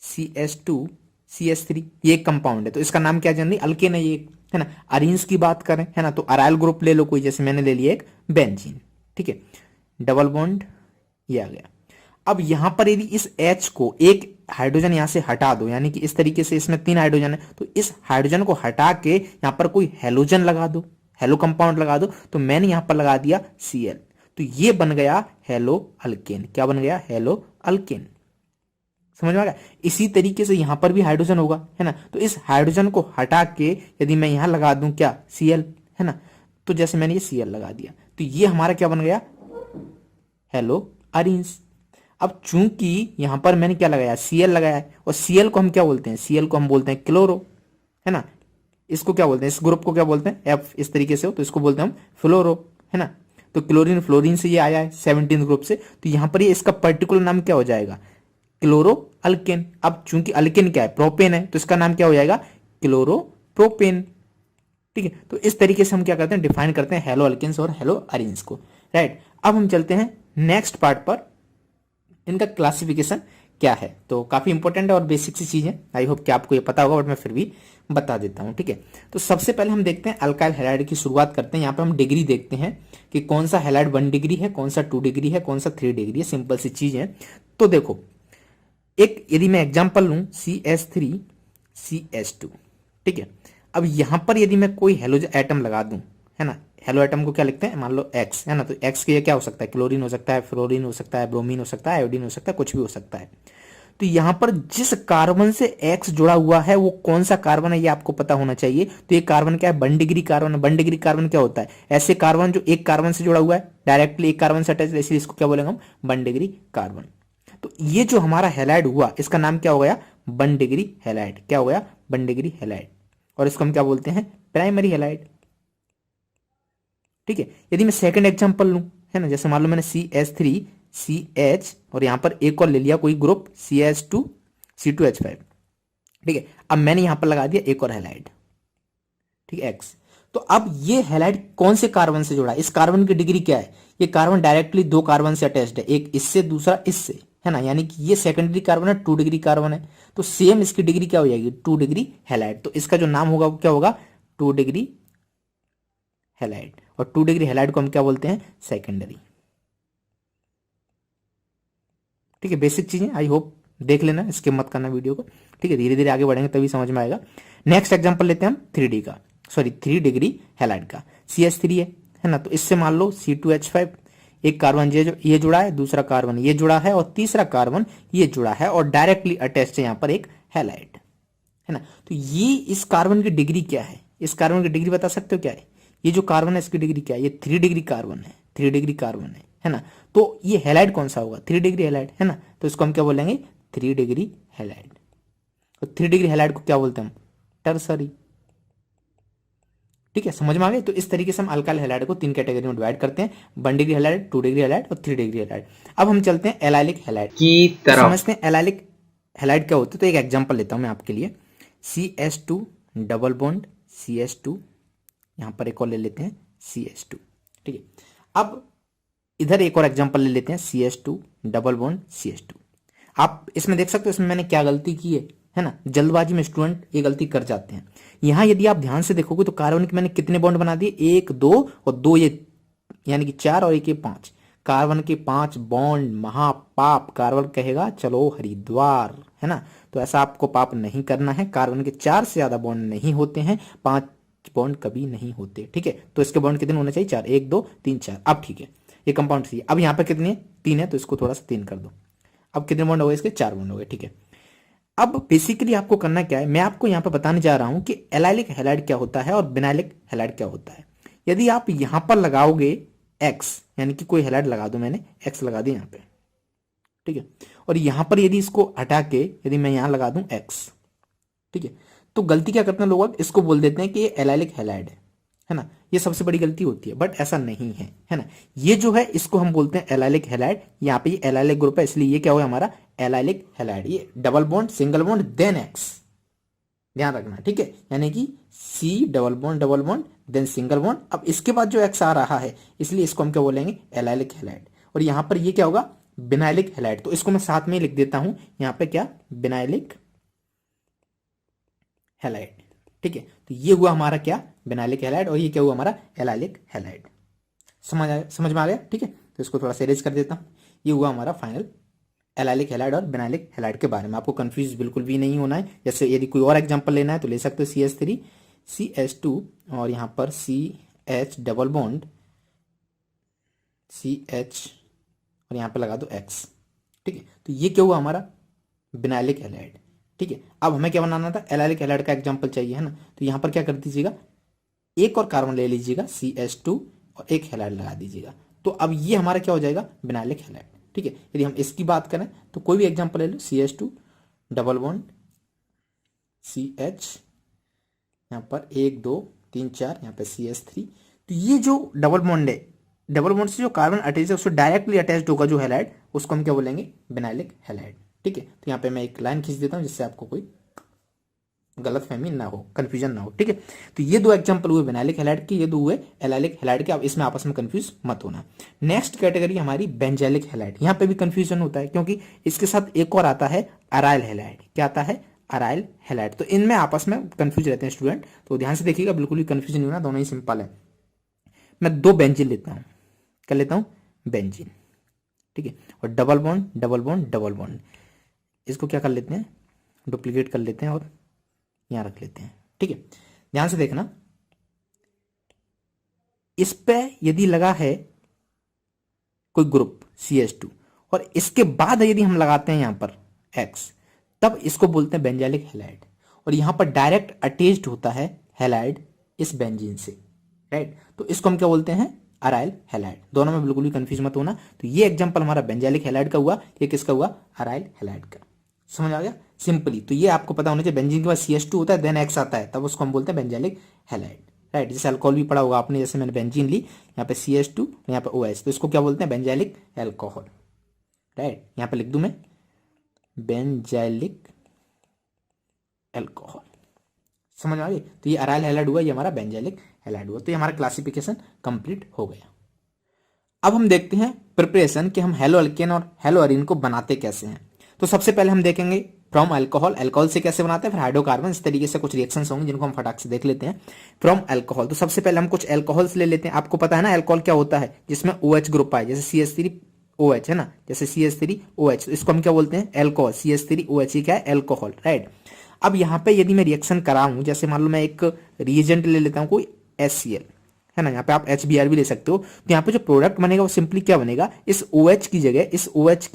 CH2 CH3, ये एक compound है तो इसका नाम क्या जनरली अल्केन है ये, है ना। अरीन्स की बात करें, है ना, तो अराइल ग्रुप ले लो कोई, जैसे मैंने ले लिया एक बेंजीन, ठीक है, डबल बॉन्ड ये आ गया। अब यहां पर यदि इस H को एक हाइड्रोजन यहां से हटा दो, यानी कि इस तरीके से इसमें 3 हाइड्रोजन है, तो इस हाइड्रोजन को हटा के यहां पर कोई हेलोजन लगा दो, हेलो कंपाउंड लगा दो, तो मैंने यहां पर लगा दिया Cl, तो ये बन गया हेलो अल्केन। क्या बन गया? Hello alkane. समझ में आ गया? इसी तरीके से यहां पर भी हाइड्रोजन होगा, है ना, तो इस हाइड्रोजन को हटा के यदि मैं यहां लगा दूं क्या? Cl, है ना, तो जैसे मैंने ये Cl लगा दिया, तो ये हमारा क्या बन गया? Hello arenes. अब चूंकि यहां पर मैंने क्या लगाया? Cl लगाया है, और Cl को हम क्या बोलते हैं? Cl को हम बोलते हैं क्लोरो, है ना। इसको क्या बोलते हैं? इस ग्रुप को क्या बोलते हैं? F इस तरीके से हो तो इसको बोलते हैं हम फ्लोरो, है ना। तो क्लोरीन फ्लोरीन से ये आया है 17 ग्रुप से, तो यहां पर ये इसका पर्टिकुलर नाम क्या हो जाएगा? Chloro alkane. अब चूंकि अल्केन क्या है? प्रोपेन है, तो इसका नाम क्या हो जाएगा? Chloro propane. ठीक है, तो इस तरीके से हम क्या करते हैं? डिफाइन करते हैं हेलो अल्केन्स और हेलो अरीन्स को, राइट। अब हम चलते हैं नेक्स्ट पार्ट पर, इनका क्लासिफिकेशन क्या है। तो काफी इंपॉर्टेंट है और बेसिक सी चीज है, आई होप कि आपको ये पता होगा, बट मैं फिर भी बता देता हूं, ठीक है। तो सबसे पहले हम देखते हैं अल्काइल हैलाइड की शुरुआत करते हैं। यहाँ पे हम डिग्री देखते हैं कि कौन सा हैलाइड 1 डिग्री है, कौन सा 2 डिग्री है, कौन सा 3 डिग्री है। सिंपल सी चीज है। तो देखो, एक यदि मैं एग्जांपल लूं CH3 CH2, ठीक है। अब यहां पर यदि मैं कोई हेलोजन एटम लगा दूं, है ना, हेलो एटम को क्या लिखते हैं? मान लो X, है ना, तो X के ये क्या हो सकता है? क्लोरीन हो सकता है, फ्लोरीन हो सकता है, ब्रोमीन हो सकता है, आयोडीन हो सकता है, कुछ भी हो सकता है। तो यहां पर जिस कार्बन से X जुड़ा हुआ है वो कौन सा कार्बन है ये आपको पता होना चाहिए। तो ये कार्बन क्या है? 1 डिग्री कार्बन है। 1 डिग्री कार्बन क्या होता है? ऐसे कार्बन जो एक कार्बन से जुड़ा हुआ है, डायरेक्टली एक कार्बन से अटैच, इसलिए इसको क्या बोलेंगे हम? 1 डिग्री कार्बन। तो ये जो हमारा हैलाइड हुआ, इसका नाम क्या हो गया? 1 डिग्री हैलाइड। क्या हो गया? 1 डिग्री हैलाइड। और इसको हम क्या बोलते हैं? Primary halide. ठीक है। यदि मैं सेकंड एग्जांपल लूं, है ना, जैसे मान लो मैंने CH3 CH और यहां पर एक और ले लिया कोई ग्रुप CH2 C2H5, ठीक है। अब मैंने यहां पर लगा दिया एक और हैलाइड, ठीक है, X। तो अब ये हैलाइड कौन से कार्बन से जुड़ा है? इस कार्बन की डिग्री क्या है? ये कार्बन डायरेक्टली 2 कार्बन से अटैच्ड है, एक इससे दूसरा इससे, है ना, यानी कि ये सेकेंडरी कार्बन है, 2 डिग्री कार्बन है। तो सेम इसकी डिग्री क्या हो जाएगी? 2 डिग्री हैलाइड। तो इसका जो नाम होगा वो क्या होगा? 2 डिग्री हैलाइड। और 2 डिग्री हैलाइड को हम क्या बोलते हैं? सेकेंडरी। ठीक है, बेसिक चीजें आई होप देख लेना, स्किप मत करना वीडियो को, ठीक है। धीरे धीरे आगे बढ़ेंगे तभी समझ में आएगा। नेक्स्ट एग्जांपल लेते हैं हम 3D का, सॉरी 3 डिग्री हैलाइड का। CH3 है ना, तो इससे मान लो C2H5, एक कार्बन ये जुड़ा है, दूसरा कार्बन ये जुड़ा है, और तीसरा कार्बन ये जुड़ा है, और डायरेक्टली अटैच्ड है यहाँ पर एक हैलाइड, है ना। तो ये इस कार्बन की डिग्री क्या है? इस कार्बन की डिग्री बता सकते हो क्या है? ये जो कार्बन है इसकी डिग्री क्या है? ये 3 डिग्री कार्बन है, 3 डिग्री कार्बन है ना। तो ये हैलाइड कौन सा होगा? 3 डिग्री हैलाइड, है ना। तो इसको हम क्या बोलेंगे? 3 डिग्री हैलाइड। तो 3 डिग्री हैलाइड को क्या बोलते हैं हम? टर्सरी। ठीक है, समझ में आ गए? तो इस तरीके से हम अल्काइल हैलाइड को 3 कैटेगरी में डिवाइड करते हैं, 1 डिग्री हैलाइड, 2 डिग्री हैलाइड और 3 डिग्री हैलाइड। अब हम चलते हैं एलाइलिक हैलाइड की तरफ। समझते हैं एलाइलिक हैलाइड क्या होता है। तो एक एग्जांपल लेता हूं मैं आपके लिए, CH2 डबल बॉन्ड CH2, यहां पर एक और ले लेते हैं CH2, ठीक है। अब इधर एक और एग्जांपल ले लेते हैं CH2 डबल बॉन्ड CH2। आप इसमें देख सकते हो इसमें मैंने क्या गलती की है ना। जल्दबाजी में स्टूडेंट ये गलती कर जाते हैं। यहां यदि आप ध्यान से देखोगे तो कार्बन के मैंने कितने बॉन्ड बना दिए? 1 2 और 2 ये, यानी कि 4 और 1 ये 5। कार्बन के 5 बॉन्ड महापाप। कार्बन कहेगा चलो हरिद्वार, है ना। तो ऐसा आपको पाप नहीं करना है। कार्बन के 4 से ज्यादा बॉन्ड नहीं होते हैं, 5 बॉन्ड कभी नहीं होते, ठीक है। तो इसके बॉन्ड कितने होने चाहिए? 4, 1 2 3 4। अब ठीक है, ये कंपाउंड सी। अब यहाँ पे कितने? 3 है, तो इसको थोड़ा सा 3 कर दो। अब कितने बॉन्ड हो गए इसके? 4 बॉन्ड हो गए, ठीक है। अब बेसिकली आपको करना क्या है, मैं आपको यहाँ पे बताने जा रहा हूं कि एलाइलिक हैलाइड क्या होता है और बिनाइलिक हैलाइड क्या होता है। यदि आप यहां पर लगाओगे X, यानी कि कोई हैलाइड लगा दो, मैंने X लगा दिया यहाँ पे, ठीक है। और यहां पर यदि इसको हटा के यदि मैं यहां लगा दूं X, ठीक है, तो गलती क्या करते हैं लोग? इसको बोल देते हैं कि ये एलाइलिक हैलाइड है ना। ये सबसे बड़ी गलती होती है, बट ऐसा नहीं है ना। ये जो है इसको हम बोलते हैं एलाइलिक हैलाइड। यहाँ पे ये एलाइलिक ग्रुप है, इसलिए ये क्या हुआ हमारा? Allylic halide. ये double bond single bond then X, ध्यान रखना, ठीक है। यानी कि C double bond then single bond. अब इसके बाद जो X आ रहा है, इसलिए इसको हम क्या बोलेंगे? Allylic halide. और यहाँ पर ये क्या होगा? Vinylic halide. तो इसको मैं साथ में ही लिख देता हूं यहाँ पे क्या, बिनाइलिक हैलाइड। ठीक है, तो ये हुआ हमारा क्या, बिनाइलिक हैलाइड, और ये क्या हुआ हमारा एलाइलिक हैलाइड। समझ में आ गया। ठीक है, तो इसको थोड़ा सा इरेज कर देता हूँ। ये हुआ हमारा फाइनल एलाइलिक हैलाइड और बिनाइलिक हैलाइड के बारे में। आपको कंफ्यूज बिल्कुल भी नहीं होना है। जैसे यदि कोई और एग्जांपल लेना है तो ले सकते हो, CH3 CH2 और यहाँ पर CH डबल बॉन्ड CH और यहाँ पे लगा दो X। ठीक है, तो ये क्या हुआ हमारा बिनाइलिक हैलाइड। ठीक है, अब हमें क्या बनाना था, एलाइलिक हैलाइड का एग्जांपल चाहिए है ना। तो यहाँ पर क्या कर दीजिएगा, एक और कार्बन ले लीजिएगा CH2 और एक हैलाइड लगा दीजिएगा। तो अब ये हमारा क्या हो जाएगा, बिनाइलिक हैलाइड। ठीक है, यदि हम इसकी बात करें तो कोई भी एग्जांपल ले लो, CH2 डबल बॉन्ड CH, यहाँ पर 1 2 3 4, यहाँ पे CH3। तो ये जो डबल बॉन्ड है, डबल बॉन्ड से जो कार्बन अटैच है उससे डायरेक्टली अटैच्ड होगा जो हैलाइड, उसको हम क्या बोलेंगे, बिनाइलिक हैलाइड। ठीक है, तो यहाँ पे मैं एक लाइन खींच देता हूँ जिससे आपको कोई गलतफहमी ना हो, कंफ्यूजन ना हो। ठीक है, तो ये दो एग्जांपल हुए बिनाइलिक हैलाइड के, ये दो हुए एलाइलिक हैलाइड के। अब इसमें आपस में कंफ्यूज मत होना। नेक्स्ट कैटेगरी हमारी बेंजाइलिक हैलाइड। यहाँ पे भी कंफ्यूजन होता है क्योंकि इसके साथ एक और आता है अराइल हैलाइड। क्या आता है, अराइल हैलाइड। तो इनमें आपस में कंफ्यूज रहते हैं स्टूडेंट, तो ध्यान से देखिएगा, बिल्कुल भी कंफ्यूजन नहीं होना, दोनों ही सिंपल है। मैं 2 बेंजीन लेता हूँ, क्या लेता हूँ, बेंजीन। ठीक है, और double bond double bond double bond, इसको क्या कर लेते हैं, डुप्लीकेट कर लेते हैं और यहां रख लेते हैं। ठीक है, ध्यान से देखना, इस पे यदि लगा है कोई ग्रुप CH2 और इसके बाद यदि हम लगाते हैं यहां पर X, तब इसको बोलते हैं बेंजाइलिक हैलाइड। और यहां पर डायरेक्ट अटैच्ड होता है हैलाइड इस बेंजीन से, राइट। तो इसको हम क्या बोलते हैं, अराइल हैलाइड। दोनों में बिल्कुल भी कंफ्यूज मत होना। तो ये एग्जांपल हमारा बेंजाइलिक हैलाइड का हुआ, ये किसका हुआ, अराइल हैलाइड का। समझ आ गया सिंपली। तो ये आपको पता होना चाहिए, बेंजीन के बाद CH2 होता है, देन X आता है, तब उसको हम बोलते हैं बेंजाइलिक हैलाइड, राइट। जैसे अल्कोहल भी पढ़ा होगा आपने, जैसे मैंने बेंजीन ली, यहाँ पे CH2, यहाँ पे OH, तो इसको क्या बोलते हैं, बेंजाइलिक एल्कोहल, राइट। यहाँ पे लिख दूं मैं बेंजाइलिक एल्कोहल। समझ आ गई। तो ये अराइल हैलाइड हुआ, ये हमारा बेंजाइलिक हैलाइड हुआ। तो ये हमारा क्लासिफिकेशन कंप्लीट हो गया। अब हम देखते हैं प्रिपरेशन कि हम हेलो अल्केन और हेलो अरीन को बनाते कैसे हैं। तो सबसे पहले हम देखेंगे फ्रॉम अल्कोहल, अल्कोहल से कैसे बनाते हैं, फिर हाइड्रोकार्बन, इस तरीके से कुछ रिएक्शंस होंगे जिनको हम फटाक से देख लेते हैं। फ्रॉम अल्कोहल, तो सबसे पहले हम कुछ अल्कोहल्स ले लेते हैं। आपको पता है ना अल्कोहल क्या होता है, जिसमें OH ग्रुप आए, जैसे CH3OH है ना, जैसे CH3OH, तो इसको हम क्या बोलते हैं, अल्कोहल। CH3OH क्या है, अल्कोहल, राइट। अब यहाँ पे यदि मैं रिएक्शन कराऊं, जैसे मान लो मैं एक रिएजेंट ले लेता हूँ कोई HCl है ना, यहाँ पे आप HBr भी ले सकते हो। तो यहाँ पे जो प्रोडक्ट बनेगा वो सिंपली क्या बनेगा, इस OH की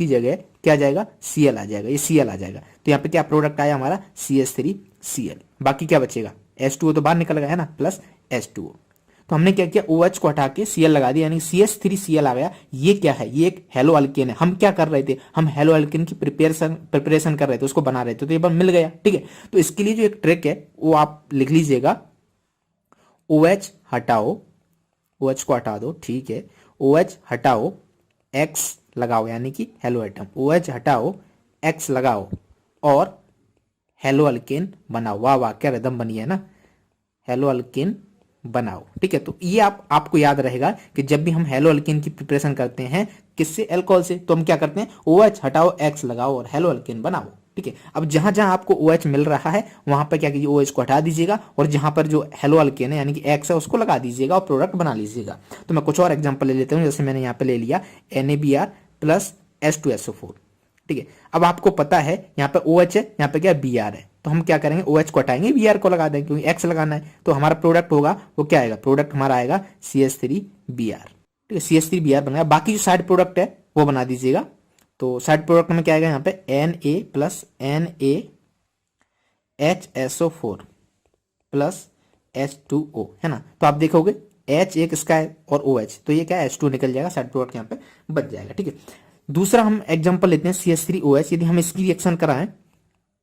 जगह क्या जाएगा, Cl आ जाएगा, ये Cl आ जाएगा। तो यहाँ पे क्या प्रोडक्ट आया हमारा, CH3Cl। बाकी क्या बचेगा, H2O तो बाहर निकल गया है ना, प्लस H2O। तो हमने क्या किया, OH को हटा के Cl लगा दिया, यानी CH3Cl आ गया। ये क्या है, ये एक हेलो अल्केन है। हम क्या कर रहे थे, हम हेलो अल्केन की प्रिपरेशन कर रहे थे, उसको बना रहे थे, तो ये बार मिल गया। ठीक है, तो इसके लिए जो एक ट्रिक है वो आप लिख लीजिएगा, OH हटाओ, OH को हटा दो, ठीक है, OH हटाओ, X लगाओ, यानी कि हेलो आइटम, OH हटाओ, X लगाओ और हेलो अल्केन बनाओ। वाह वाह, क्या रिदम बनी है ना, हेलो अल्केन बनाओ। ठीक है, तो ये आपको याद रहेगा कि जब भी हम हेलो अल्केन की प्रिपरेशन करते हैं किससे, अल्कोहल से, तो हम क्या करते हैं, OH हटाओ, X लगाओ और हेलो अल्केन बनाओ। ठीक है, अब जहां जहां आपको OH मिल रहा है वहां पर क्या कीजिए, OH को हटा दीजिएगा और जहां पर जो हेलो अल्केन है यानी कि X है उसको लगा दीजिएगा और प्रोडक्ट बना लीजिएगा। तो मैं कुछ और एग्जांपल ले लेता हूं, जैसे मैंने यहाँ पे ले लिया NaBr प्लस H2SO4। ठीक है, अब आपको पता है यहाँ पे OH है, यहाँ पे क्या Br है, तो हम क्या करेंगे, OH को हटाएंगे, Br को लगा देंगे क्योंकि X लगाना है। तो हमारा प्रोडक्ट होगा वो क्या आएगा, प्रोडक्ट हमारा आएगा CH3Br। ठीक है, CH3Br बन गया। बाकी जो साइड प्रोडक्ट है वो बना दीजिएगा। तो साइड प्रोडक्ट में क्या आएगा, यहाँ पे Na plus NaHSO4 plus H2O है ना। तो आप देखोगे H एक इसका है और OH, तो ये क्या है, H2 निकल जाएगा, साइड प्रोडक्ट यहाँ पे बच जाएगा। ठीक है, दूसरा हम एग्जांपल लेते हैं CH3OH। यदि हम इसकी रिएक्शन कराएं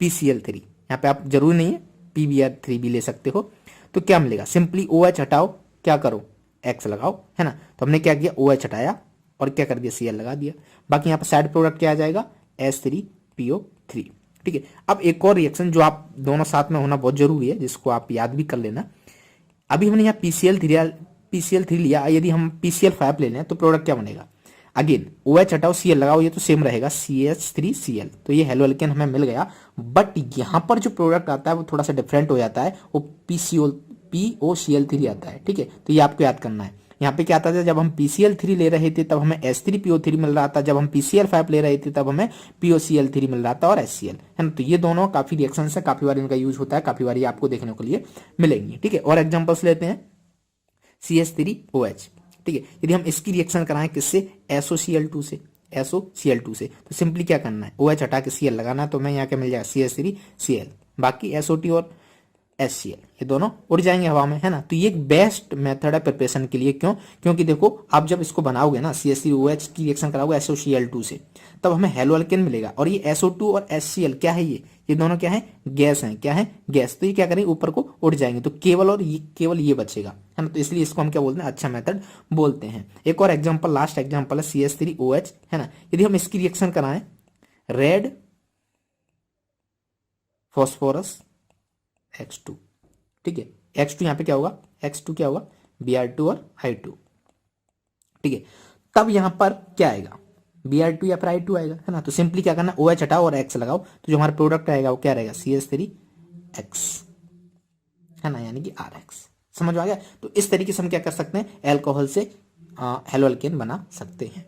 PCl3, यहाँ पे आप जरूरी नहीं है PBr3 भी ले सकते हो। तो क्या मिलेगा, सिंपली OH हटाओ, क्या करो, X लगाओ, है ना। तो हमने क्या किया, OH हटाया और क्या कर दिया, Cl लगा दिया। बाकी यहाँ पर साइड प्रोडक्ट क्या आ जाएगा, H3PO3। ठीक है, अब एक और रिएक्शन जो आप दोनों साथ में होना बहुत जरूरी है, जिसको आप याद भी कर लेना। अभी हमने यहाँ PCl3 लिया, यदि हम PCl5 ले लें तो प्रोडक्ट क्या बनेगा, अगेन OH हटाओ Cl लगाओ, ये तो सेम रहेगा CH3Cl, तो ये हेलो अल्केन हमें मिल गया। बट यहाँ पर जो प्रोडक्ट आता है वो थोड़ा सा डिफरेंट हो जाता है, वो POCl3 आता है, ठीक है। तो ये आपको याद करना है। यहाँ पे क्या आता था, जब हम PCl3 ले रहे थे तब हमें H3PO3 मिल रहा था, जब हम PCl5 ले रहे थे तब हमें POCl3 मिल रहा था और HCl, है ना। तो ये दोनों काफी रिएक्शन है, काफी बार इनका यूज होता है, काफी बार ये आपको देखने को लिए मिलेंगे, ठीक है। और एग्जाम्पल्स लेते हैं CH3OH, ठीक है। यदि हम इसकी रिएक्शन कराएं किससे, SOCl2 से, SOCl2 से, तो सिंपली क्या करना है, OH हटा के Cl लगाना है, तो मैं यहाँ क्या मिल जाएगा CH3Cl, बाकी SO2 और HCl ये दोनों उड़ जाएंगे हवा में, है ना। तो ये एक बेस्ट मेथड है प्रिपरेशन के लिए। क्यों, क्योंकि देखो आप जब इसको बनाओगे ना, CH3OH की रिएक्शन कराओगे SOCl2 से, तब हमें हेलो अल्केन मिलेगा। और ये SO2 और HCl क्या है, ये दोनों क्या है, गैस हैं, क्या है, गैस। तो ये क्या करेंगे, ऊपर को उड़ जाएंगे, तो केवल ये बचेगा, है ना। तो इसलिए इसको हम क्या बोलते हैं, अच्छा मेथड बोलते हैं। एक और एग्जाम्पल, लास्ट एग्जाम्पल है CH3OH, है ना। यदि हम इसकी रिएक्शन कराएं रेड फॉस्फोरस X2, ठीक है। X2 यहाँ पे क्या होगा, X2 क्या होगा, Br2 और I2, ठीक है। तब यहां पर क्या आएगा, Br2 या फिर I2 आएगा, है ना। तो सिंपली क्या करना, OH हटाओ और X लगाओ, तो जो हमारा प्रोडक्ट आएगा वो क्या रहेगा, CH3X, है ना, यानी कि RX। समझ में आ गया। तो इस तरीके से हम क्या कर सकते हैं, एल्कोहल से हेलो अल्केन बना सकते हैं।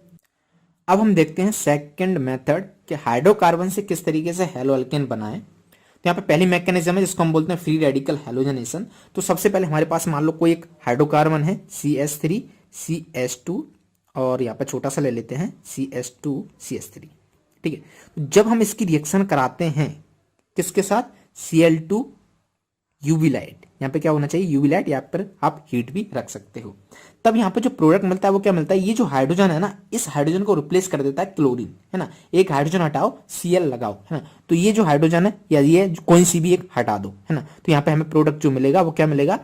अब हम देखते हैं सेकंड मेथड कि हाइड्रोकार्बन से किस तरीके से हेलो अल्केन बनाएं। तो यहाँ पे पहली मैकेनिज्म है जिसको हम बोलते हैं फ्री रेडिकल हैलोजनेशन। तो सबसे पहले हमारे पास मान लो कोई एक हाइड्रोकार्बन है CH3 CH2, और यहाँ पे छोटा सा ले लेते हैं CH2 CH3, ठीक है। तो जब हम इसकी रिएक्शन कराते हैं किसके साथ, Cl2 यूवी लाइट, यहाँ पे क्या होना चाहिए, यूवी लाइट, या फिर आप हीट भी रख सकते हो। तब यहाँ पे जो प्रोडक्ट मिलता है वो क्या मिलता है, ये जो हाइड्रोजन है ना, इस हाइड्रोजन को रिप्लेस कर देता है क्लोरीन, है ना। एक हाइड्रोजन हटाओ Cl लगाओ, है ना। तो ये जो हाइड्रोजन है या ये कोई सी भी एक हटा दो, है ना। तो यहाँ पे हमें प्रोडक्ट जो मिलेगा वो क्या मिलेगा,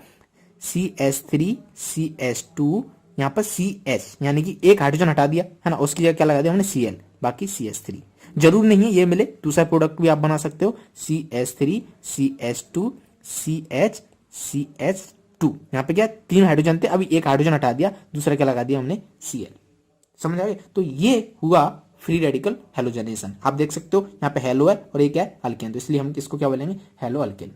CH3 CH2, यहाँ पर CH, यानी कि एक हाइड्रोजन हटा दिया, है ना, उसकी जगह क्या लगा दिया हमने Cl, बाकी CH3। जरूर नहीं है ये मिले, दूसरा प्रोडक्ट भी आप बना सकते हो, CH3 CH2 CH CH2, यहाँ पे क्या तीन हाइड्रोजन थे, अभी एक हाइड्रोजन हटा दिया, दूसरा क्या लगा दिया हमने Cl। समझ आ गया। तो ये हुआ फ्री रेडिकल हैलोजनेशन। आप देख सकते हो यहाँ पे हेलो है और ये क्या है, अल्केन, तो इसलिए हम इसको क्या बोलेंगे, हेलो अल्केन।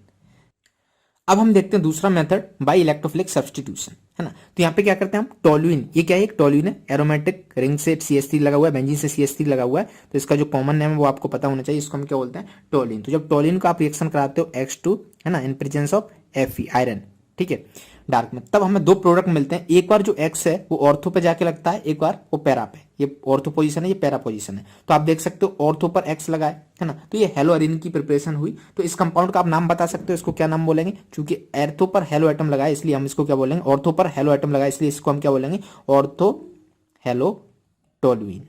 अब हम देखते हैं दूसरा मेथड, बाय इलेक्ट्रोफिलिक सब्स्टिट्यूशन, है ना। तो यहाँ पे क्या करते हैं हम, टोल्यूइन, ये क्या है, एक टोल्यूइन है, एरोमेटिक रिंग से CH3 लगा हुआ है, बेंजीन से CH3 लगा हुआ है, तो इसका जो कॉमन नेम है वो आपको पता होना चाहिए, इसको हम क्या बोलते हैं, टोल्यूइन। तो जब टोल्यूइन का आप रिएक्शन कराते हो X2, है ना, in presence of Fe iron, ठीक है, डार्क में, तब हमें दो प्रोडक्ट मिलते हैं। एक बार जो X है वो ऑर्थो पे जाके लगता है, एक बार वो पैरा पे, ये ऑर्थो पोजीशन है, ये पैरा पोजीशन है। तो आप देख सकते हो ऑर्थो पर X लगाए, है ना, तो ये हेलो अरीन की प्रिपरेशन हुई। तो इस कंपाउंड का आप नाम बता सकते हो, इसको क्या नाम बोलेंगे, क्योंकि एर्थो पर हेलो एटम लगाए इसलिए हम इसको क्या बोलेंगे, ऑर्थो पर हेलो एटम लगाए इसलिए इसको हम क्या बोलेंगे, ऑर्थो हेलो टोल्यूइन,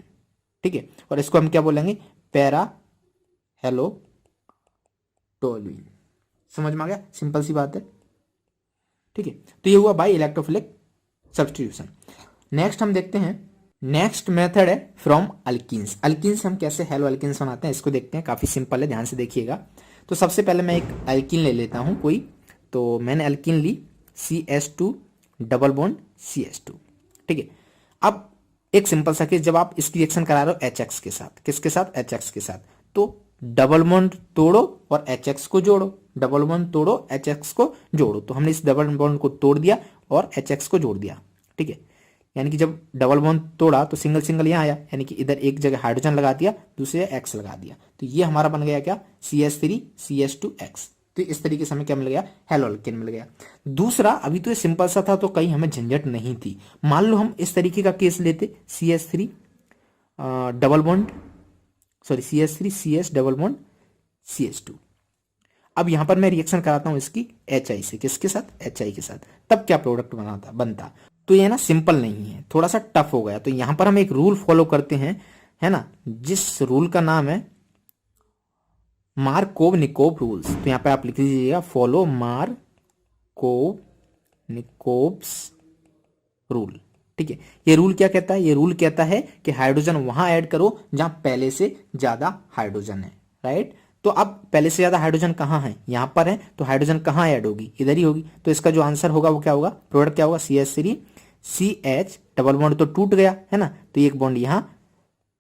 ठीक है। और इसको हम क्या बोलेंगे, पैरा हेलो टोल्यूइन। समझ में आ गया, सिंपल सी बात है, ठीक है। तो ये हुआ बाय इलेक्ट्रोफिलिक सब्स्टिट्यूशन। नेक्स्ट हम देखते हैं, नेक्स्ट मेथड है फ्रॉम अल्कीन्स। अल्कीन्स हम कैसे हेलो अल्कीन्स बनाते हैं इसको देखते हैं, काफी सिंपल है, ध्यान से देखिएगा। तो सबसे पहले मैं एक अल्कीन ले लेता हूं कोई, तो मैंने अल्कीन ली CH2 डबल बॉन्ड CH2, ठीक है। अब एक सिंपल सा केस, जब आप इसकी रिएक्शन करा रहे हो HX के साथ, किसके साथ, HX के साथ, तो डबल बॉन्ड तोड़ो और HX को जोड़ो, डबल बॉन्ड तोड़ो HX को जोड़ो। तो हमने इस डबल बॉन्ड को तोड़ दिया और HX को जोड़ दिया, ठीक है। यानी कि जब डबल बॉन्ड तोड़ा तो सिंगल सिंगल यहाँ आया, यानी कि इधर एक जगह हाइड्रोजन लगा दिया, दूसरे X लगा दिया, तो ये हमारा बन गया क्या, CH3 CH2X। तो इस तरीके से हमें क्या मिल गया, हेलो अल्केन मिल गया। दूसरा, अभी तो ये सिंपल सा था तो कहीं हमें झंझट नहीं थी। मान लो हम इस तरीके का केस लेते, CH3 double bond, sorry CH3 CH double bond CH2। अब यहां पर मैं रिएक्शन कराता हूं इसकी HI से, किसके साथ, HI के साथ, तब क्या प्रोडक्ट बनता। तो ये ना सिंपल नहीं है, थोड़ा सा टफ हो गया। तो यहां पर हम एक रूल फॉलो करते हैं, है ना, जिस रूल का नाम है मार्कोव निकोव रूल्स। तो यहां पे आप लिख लीजिएगा, फॉलो मार्कोव निकोव्स रूल, ठीक है। ये रूल क्या कहता है, ये रूल कहता है कि हाइड्रोजन वहां ऐड करो जहां पहले से ज्यादा हाइड्रोजन है, राइट। तो अब पहले से ज्यादा हाइड्रोजन कहां है, यहां पर है, तो हाइड्रोजन कहां ऐड होगी, इधर ही होगी। तो इसका जो आंसर होगा वो क्या होगा, प्रोडक्ट क्या होगा, CH3 CH डबल बॉन्ड तो टूट गया है ना, तो एक बॉन्ड यहाँ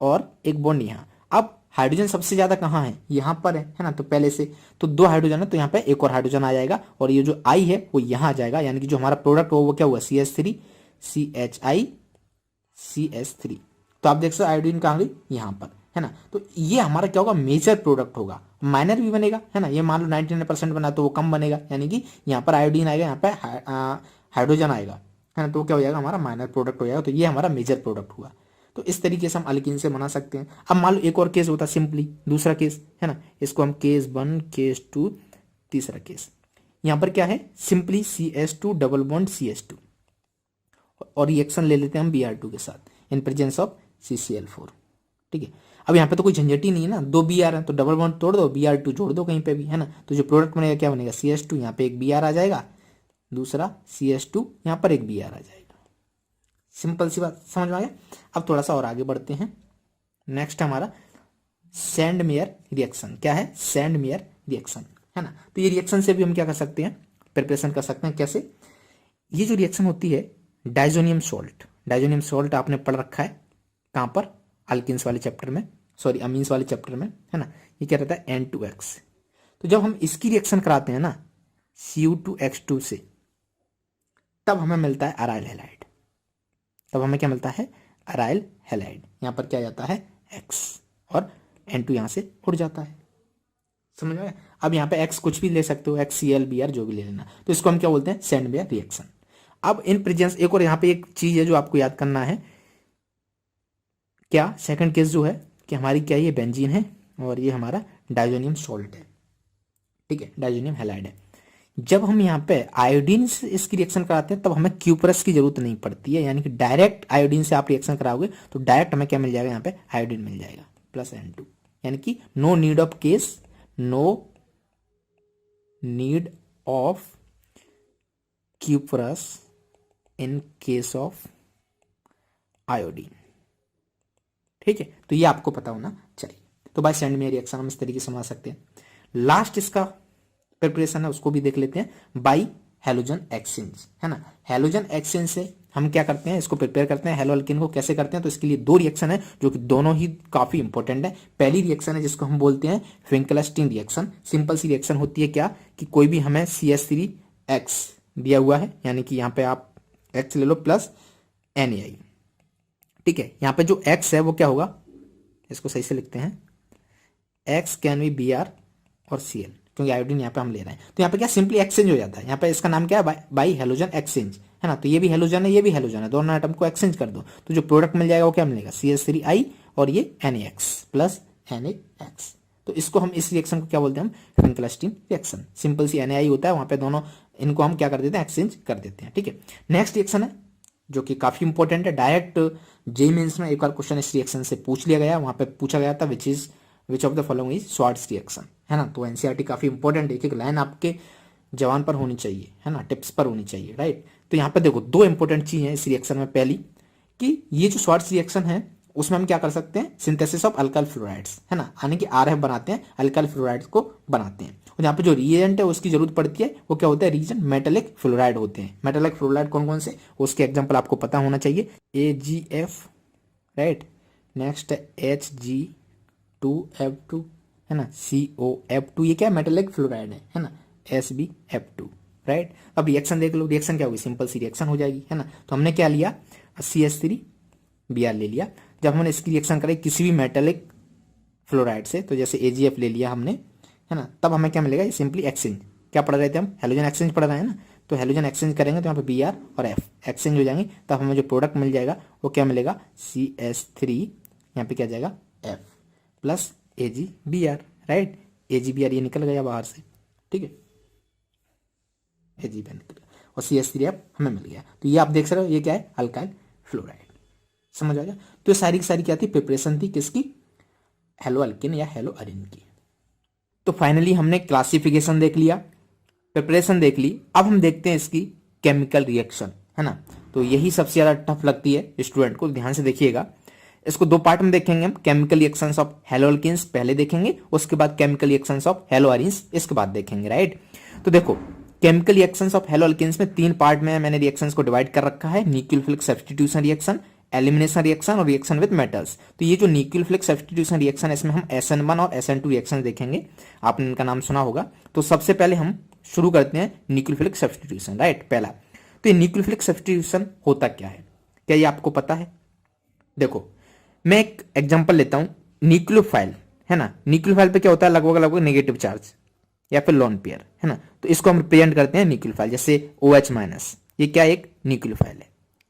और एक बॉन्ड यहाँ। अब हाइड्रोजन सबसे ज्यादा कहाँ है, यहाँ पर है ना, तो पहले से तो 2 हाइड्रोजन है, तो यहाँ पे एक और हाइड्रोजन आ जाएगा और ये जो I है वो यहाँ आ जाएगा, यानी कि जो हमारा प्रोडक्ट हो वो क्या हुआ, CH3 CHI CH3। तो आप देख सकते हो आयोडीन कहाँ गई, यहाँ पर है ना। तो ये हमारा क्या होगा, मेजर प्रोडक्ट होगा, माइनर भी बनेगा है ना। ये मान लो 99% बना तो वो कम बनेगा, यानी कि यहाँ पर आयोडीन आएगा, यहाँ पे हाइड्रोजन आएगा है ना, तो क्या हो जाएगा, हमारा माइनर प्रोडक्ट हो जाएगा। तो ये हमारा मेजर प्रोडक्ट हुआ। तो इस तरीके से हम अल्कीन से बना सकते हैं। अब मान लो एक और केस होता, सिंपली दूसरा केस है ना, इसको हम केस 1 केस 2 तीसरा केस। यहाँ पर क्या है, simply CH2 double bond CH2 और रिएक्शन ले लेते हैं हम Br2 के साथ इन प्रेजेंस ऑफ CCl4। ठीक है, अब यहाँ पे तो कोई झंझट ही नहीं है ना, 2 Br है तो डबल बॉन्ड तोड़ दो, Br2 जोड़ दो कहीं पे भी है ना, तो जो प्रोडक्ट बनेगा क्या बनेगा, CH2 यहाँ पे एक Br आ जाएगा, दूसरा CH2 यहाँ पर एक Br आ जाएगा। सिंपल सी बात, समझ में आ गया। अब थोड़ा सा और आगे बढ़ते हैं। नेक्स्ट हमारा सैंड मेयर रिएक्शन। क्या है, सैंड मेयर रिएक्शन है ना। तो ये रिएक्शन से भी हम क्या कर सकते हैं, प्रिपरेशन कर सकते हैं। कैसे, ये जो रिएक्शन होती है डाइजोनियम सॉल्ट, डाइजोनियम सॉल्ट आपने पढ़ रखा है कहाँ पर, अल्किन्स वाले चैप्टर में, सॉरी अमीन्स वाले चैप्टर में है ना। ये क्या रहता है N2X। तो जब हम इसकी रिएक्शन कराते हैं ना Cu2X2 से, तब हमें मिलता है अराइल हैलाइड। तब हमें क्या मिलता है, अराइल हैलाइड। यहाँ पर क्या जाता है X और N2 यहाँ से उड़ जाता है, समझ में आया। अब यहाँ पे X कुछ भी ले सकते हो, XCl Br जो भी ले लेना। तो इसको हम क्या बोलते हैं, सैंड मेयर रिएक्शन। अब इन प्रेजेंस एक और यहाँ पे एक चीज है जो आपको याद करना है, क्या सेकंड केस जो है कि हमारी क्या ये बेंजीन है और ये हमारा डाइजोनियम सॉल्ट है। ठीक है, डाइजोनियम हैलाइड है। जब हम यहाँ पे आयोडीन से इसकी रिएक्शन कराते हैं तब हमें क्यूपरस की जरूरत नहीं पड़ती है, यानी कि डायरेक्ट आयोडीन से आप रिएक्शन कराओगे तो डायरेक्ट हमें क्या मिल जाएगा, यहाँ पे आयोडीन मिल जाएगा प्लस N2, यानी कि no need of case, no need of cuprous in case of iodine. ठीक है, तो ये आपको पता होना चाहिए। तो बाय सैंड मेयर रिएक्शन हम इस तरीके से समझ सकते हैं। लास्ट इसका प्रिपरेशन है उसको भी देख लेते हैं, बाई हैलोजन एक्सचेंज है ना। हैलोजन एक्सचेंज से हम क्या करते हैं, इसको प्रिपेयर करते हैं। हेलो अल्किन को कैसे करते हैं, तो इसके लिए 2 रिएक्शन है जो कि दोनों ही काफी इंपॉर्टेंट है। पहली रिएक्शन है जिसको हम बोलते हैं फिंकलस्टीन रिएक्शन। सिंपल सी रिएक्शन होती है क्या, कि कोई भी हमें CH3X दिया हुआ है, यानी कि यहाँ पे आप X ले लो प्लस NaI। ठीक है, यहाँ पे जो X है वो क्या होगा, इसको सही से लिखते हैं, X कैन बी Br और Cl, क्योंकि आयोडीन यहाँ पे हम ले रहे हैं। तो यहाँ पे क्या सिंपली एक्सचेंज हो जाता है। यहाँ पे इसका नाम क्या है, बाई हेलोजन एक्सचेंज है ना। तो ये भी हेलोजन है, ये भी हेलोजन है, दोनों एटम को एक्सचेंज कर दो तो जो प्रोडक्ट मिल जाएगा वो क्या मिलेगा, CH3I और ये NaX प्लस NaX। तो इसको हम इस रिएक्शन को क्या बोलते हैं, हम फिंकलस्टीन रिएक्शन। सिंपल सी NaI होता है, वहां पे दोनों इनको हम क्या कर देते हैं, एक्सचेंज कर देते हैं। ठीक है, नेक्स्ट रिएक्शन है जो कि काफी इंपॉर्टेंट है। डायरेक्ट जेईई मेंस में एक बार क्वेश्चन इस रिएक्शन से पूछ लिया गया, वहां पे पूछा गया था which of the following is Swarts reaction है ना। तो एनसीईआरटी काफी इंपॉर्टेंट है, एक एक लाइन आपके जवान पर होनी चाहिए है ना, टिप्स पर होनी चाहिए, राइट। तो यहाँ पे देखो 2 इंपॉर्टेंट चीज है इस रिएक्शन में। पहली कि ये जो श्वार्ट्ज रिएक्शन है उसमें हम क्या कर सकते हैं, सिंथेसिस ऑफ अल्काइल फ्लोराइड्स है ना, यानी कि आरएफ बनाते हैं, अल्काइल फ्लोराइड्स को बनाते हैं। और यहाँ पे जो रिएजेंट है उसकी जरूरत पड़ती है वो क्या होता है, रीजन मेटेलिक फ्लोराइड होते हैं। मेटेलिक फ्लोराइड कौन कौन से, उसके एग्जाम्पल आपको पता होना चाहिए, AgF, राइट, नेक्स्ट Hg2F2 है ना, COF2, ये क्या है, मेटेलिक फ्लोराइड है ना, SbF2, राइट। अब रिएक्शन देख लो, रिएक्शन क्या होगी, सिंपल सी रिएक्शन हो जाएगी है ना। तो हमने क्या लिया, CH3Br ले लिया। जब हमने इसकी रिएक्शन करें किसी भी मेटेलिक फ्लोराइड से, तो जैसे AgF ले लिया हमने है ना, तब हमें क्या मिलेगा, ये सिंपली एक्सचेंज, क्या पढ़ रहे थे हम, हेलोजन एक्सचेंज पढ़ रहे हैं ना। तो हेलोजन एक्सचेंज करेंगे तो यहाँ पे Br और F एक्सचेंज हो जाएंगे, तब हमें जो प्रोडक्ट मिल जाएगा वो क्या मिलेगा, CH3 यहाँ पे क्या जाएगा F plus AgBr, right. AgBr ये निकल गया बाहर से, ठीक है, AgBr निकल गया और CH3F हमें मिल गया। तो ये आप देख सकते हो, ये क्या है, अल्काइल फ्लोराइड, समझ आ गया। तो सारी की सारी क्या थी, प्रिपरेशन थी किसकी, हेलो अल्किन या हेलो अरिन की। तो फाइनली हमने क्लासिफिकेशन देख लिया, प्रिपरेशन देख ली। अब हम देखते हैं इसकी केमिकल रिएक्शन है ना। तो यही सबसे ज्यादा टफ लगती है स्टूडेंट को, ध्यान से देखिएगा। इसको 2 पार्ट में देखेंगे हम, chemical reactions of halo alkanes पहले देखेंगे, उसके बाद chemical reactions of halo arenes इसके बाद देखेंगे, राइट। तो देखो chemical reactions of halo alkanes में 3 पार्ट में मैंने रिएक्शंस को डिवाइड कर रखा है, nucleophilic substitution reaction, elimination reaction और रिएक्शन विद मेटल्स। तो ये जो न्यूक्लियोफिलिक सब्स्टिट्यूशन रिएक्शन है इसमें हम SN1 और SN2 रिएक्शन देखेंगे, आपने इनका नाम सुना होगा। तो सबसे पहले हम शुरू करते हैं न्यूक्लियोफिलिक सब्स्टिट्यूशन, राइट। पहला तो ये न्यूक्लियोफिलिक सब्स्टिट्यूशन होता क्या है, क्या ये आपको पता है? देखो मैं एक एग्जांपल लेता हूं, न्यूक्लियोफाइल है ना, न्यूक्लियोफाइल पे क्या होता है, लगभग लगभग नेगेटिव चार्ज या फिर लोन पेयर है ना, तो इसको हम रिप्रेजेंट करते हैं न्यूक्लियोफाइल। जैसे OH माइनस, ये क्या एक न्यूक्लियोफाइल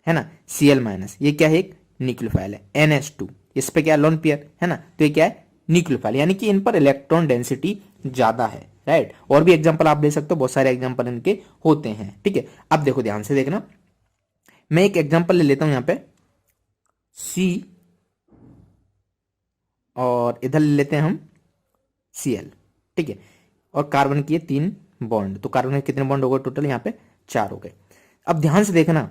है ना, Cl माइनस, ये क्या है एक न्यूक्लियोफाइल है, NH2 इस पे क्या लोन पेयर है ना, तो ये क्या है न्यूक्लियोफाइल, यानी कि इन पर इलेक्ट्रॉन डेंसिटी ज्यादा है, राइट। और भी एग्जांपल आप ले सकते हो, बहुत सारे एग्जांपल इनके होते हैं, ठीक है। अब देखो ध्यान से देखना, मैं एक एग्जांपल ले लेता हूं यहां पे C और इधर ले लेते हैं हम Cl, ठीक है। और कार्बन की 3 बॉन्ड, तो कार्बन के कितने बॉन्ड हो गए टोटल, यहाँ पे 4 हो गए। अब ध्यान से देखना,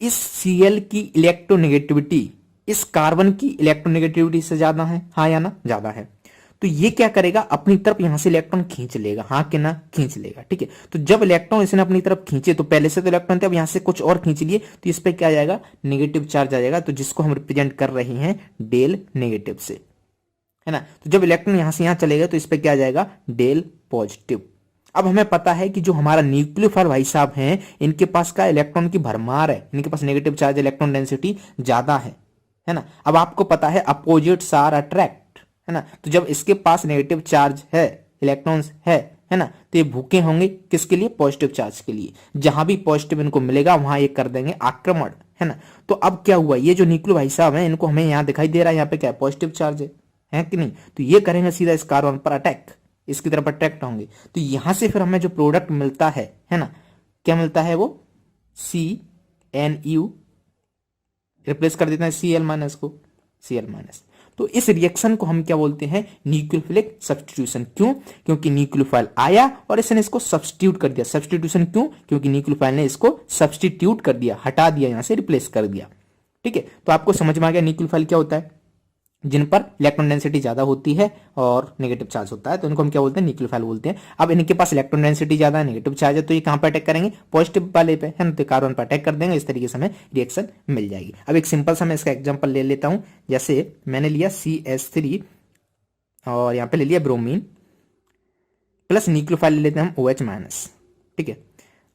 इस Cl की इलेक्ट्रोनेगेटिविटी इस कार्बन की इलेक्ट्रोनेगेटिविटी से ज्यादा है, हाँ या ना, ज्यादा है। तो ये क्या करेगा, अपनी तरफ यहां से इलेक्ट्रॉन खींच लेगा, हाँ कि ना, खींच लेगा, ठीक है। तो जब इलेक्ट्रॉन इसने अपनी तरफ खींचे, तो पहले से तो इलेक्ट्रॉन थे, अब यहां से कुछ और खींच लिए, तो इस पे क्या आ जाएगा, नेगेटिव चार्ज आ जाएगा, तो जिसको हम रिप्रेजेंट कर रहे हैं डेल नेगेटिव से, है ना। तो जब इलेक्ट्रॉन यहां से यहां चलेगा तो इस पे क्या आ जाएगा, डेल पॉजिटिव। अब हमें पता है कि जो हमारा न्यूक्लियोफाइल भाई साहब हैं, इनके पास का इलेक्ट्रॉन की भरमार है, इनके पास नेगेटिव चार्ज, इलेक्ट्रॉन डेंसिटी ज्यादा है ना। अब आपको पता है अपोजिट्स आर अट्रैक्ट, है ना, तो जब इसके पास नेगेटिव चार्ज है, इलेक्ट्रॉन्स है ना, तो ये भूखे होंगे किसके लिए, पॉजिटिव चार्ज के लिए। जहां भी पॉजिटिव इनको मिलेगा वहां ये कर देंगे आक्रमण, है ना। तो अब क्या हुआ, ये जो न्यूक्लियो भाई साहब हैं, इनको हमें यहां दिखाई दे रहा है, यहाँ पे क्या है, पॉजिटिव चार्ज है कि नहीं, तो ये करेंगे सीधा इस कार्बन पर अटैक, इसकी तरफ अट्रैक्ट होंगे। तो यहां से फिर हमें जो प्रोडक्ट मिलता है ना, क्या मिलता है, वो CNU, रिप्लेस कर देते हैं Cl माइनस को, Cl माइनस। तो इस रिएक्शन को हम क्या बोलते हैं, न्यूक्लियोफिलिक सब्स्टिट्यूशन। क्यों, क्योंकि न्यूक्लियोफाइल आया और इसने इसको सब्स्टिट्यूट कर दिया। सब्स्टिट्यूशन क्यों, क्योंकि न्यूक्लियोफाइल ने इसको सब्स्टिट्यूट कर दिया, हटा दिया, यहां से रिप्लेस कर दिया, ठीक है। तो आपको समझ में आ गया न्यूक्लियोफाइल क्या होता है, जिन पर इलेक्ट्रॉन डेंसिटी ज्यादा होती है और नेगेटिव चार्ज होता है, तो इनको हम क्या बोलते हैं, न्यूक्लियोफाइल बोलते हैं। अब इनके पास इलेक्ट्रॉन डेंसिटी ज्यादा है, नेगेटिव चार्ज है, तो ये कहां पर अटैक करेंगे, पॉजिटिव वाले पे, है ना, तो कार्बन पर अटैक कर देंगे, इस तरीके से हमें रिएक्शन मिल जाएगी। अब एक सिंपल सा मैं इसका एग्जांपल ले लेता हूं, जैसे मैंने लिया CH3 और यहां पे ले लिया ब्रोमीन प्लस न्यूक्लियोफाइल ले लेते हैं हम OH माइनस, ठीक है।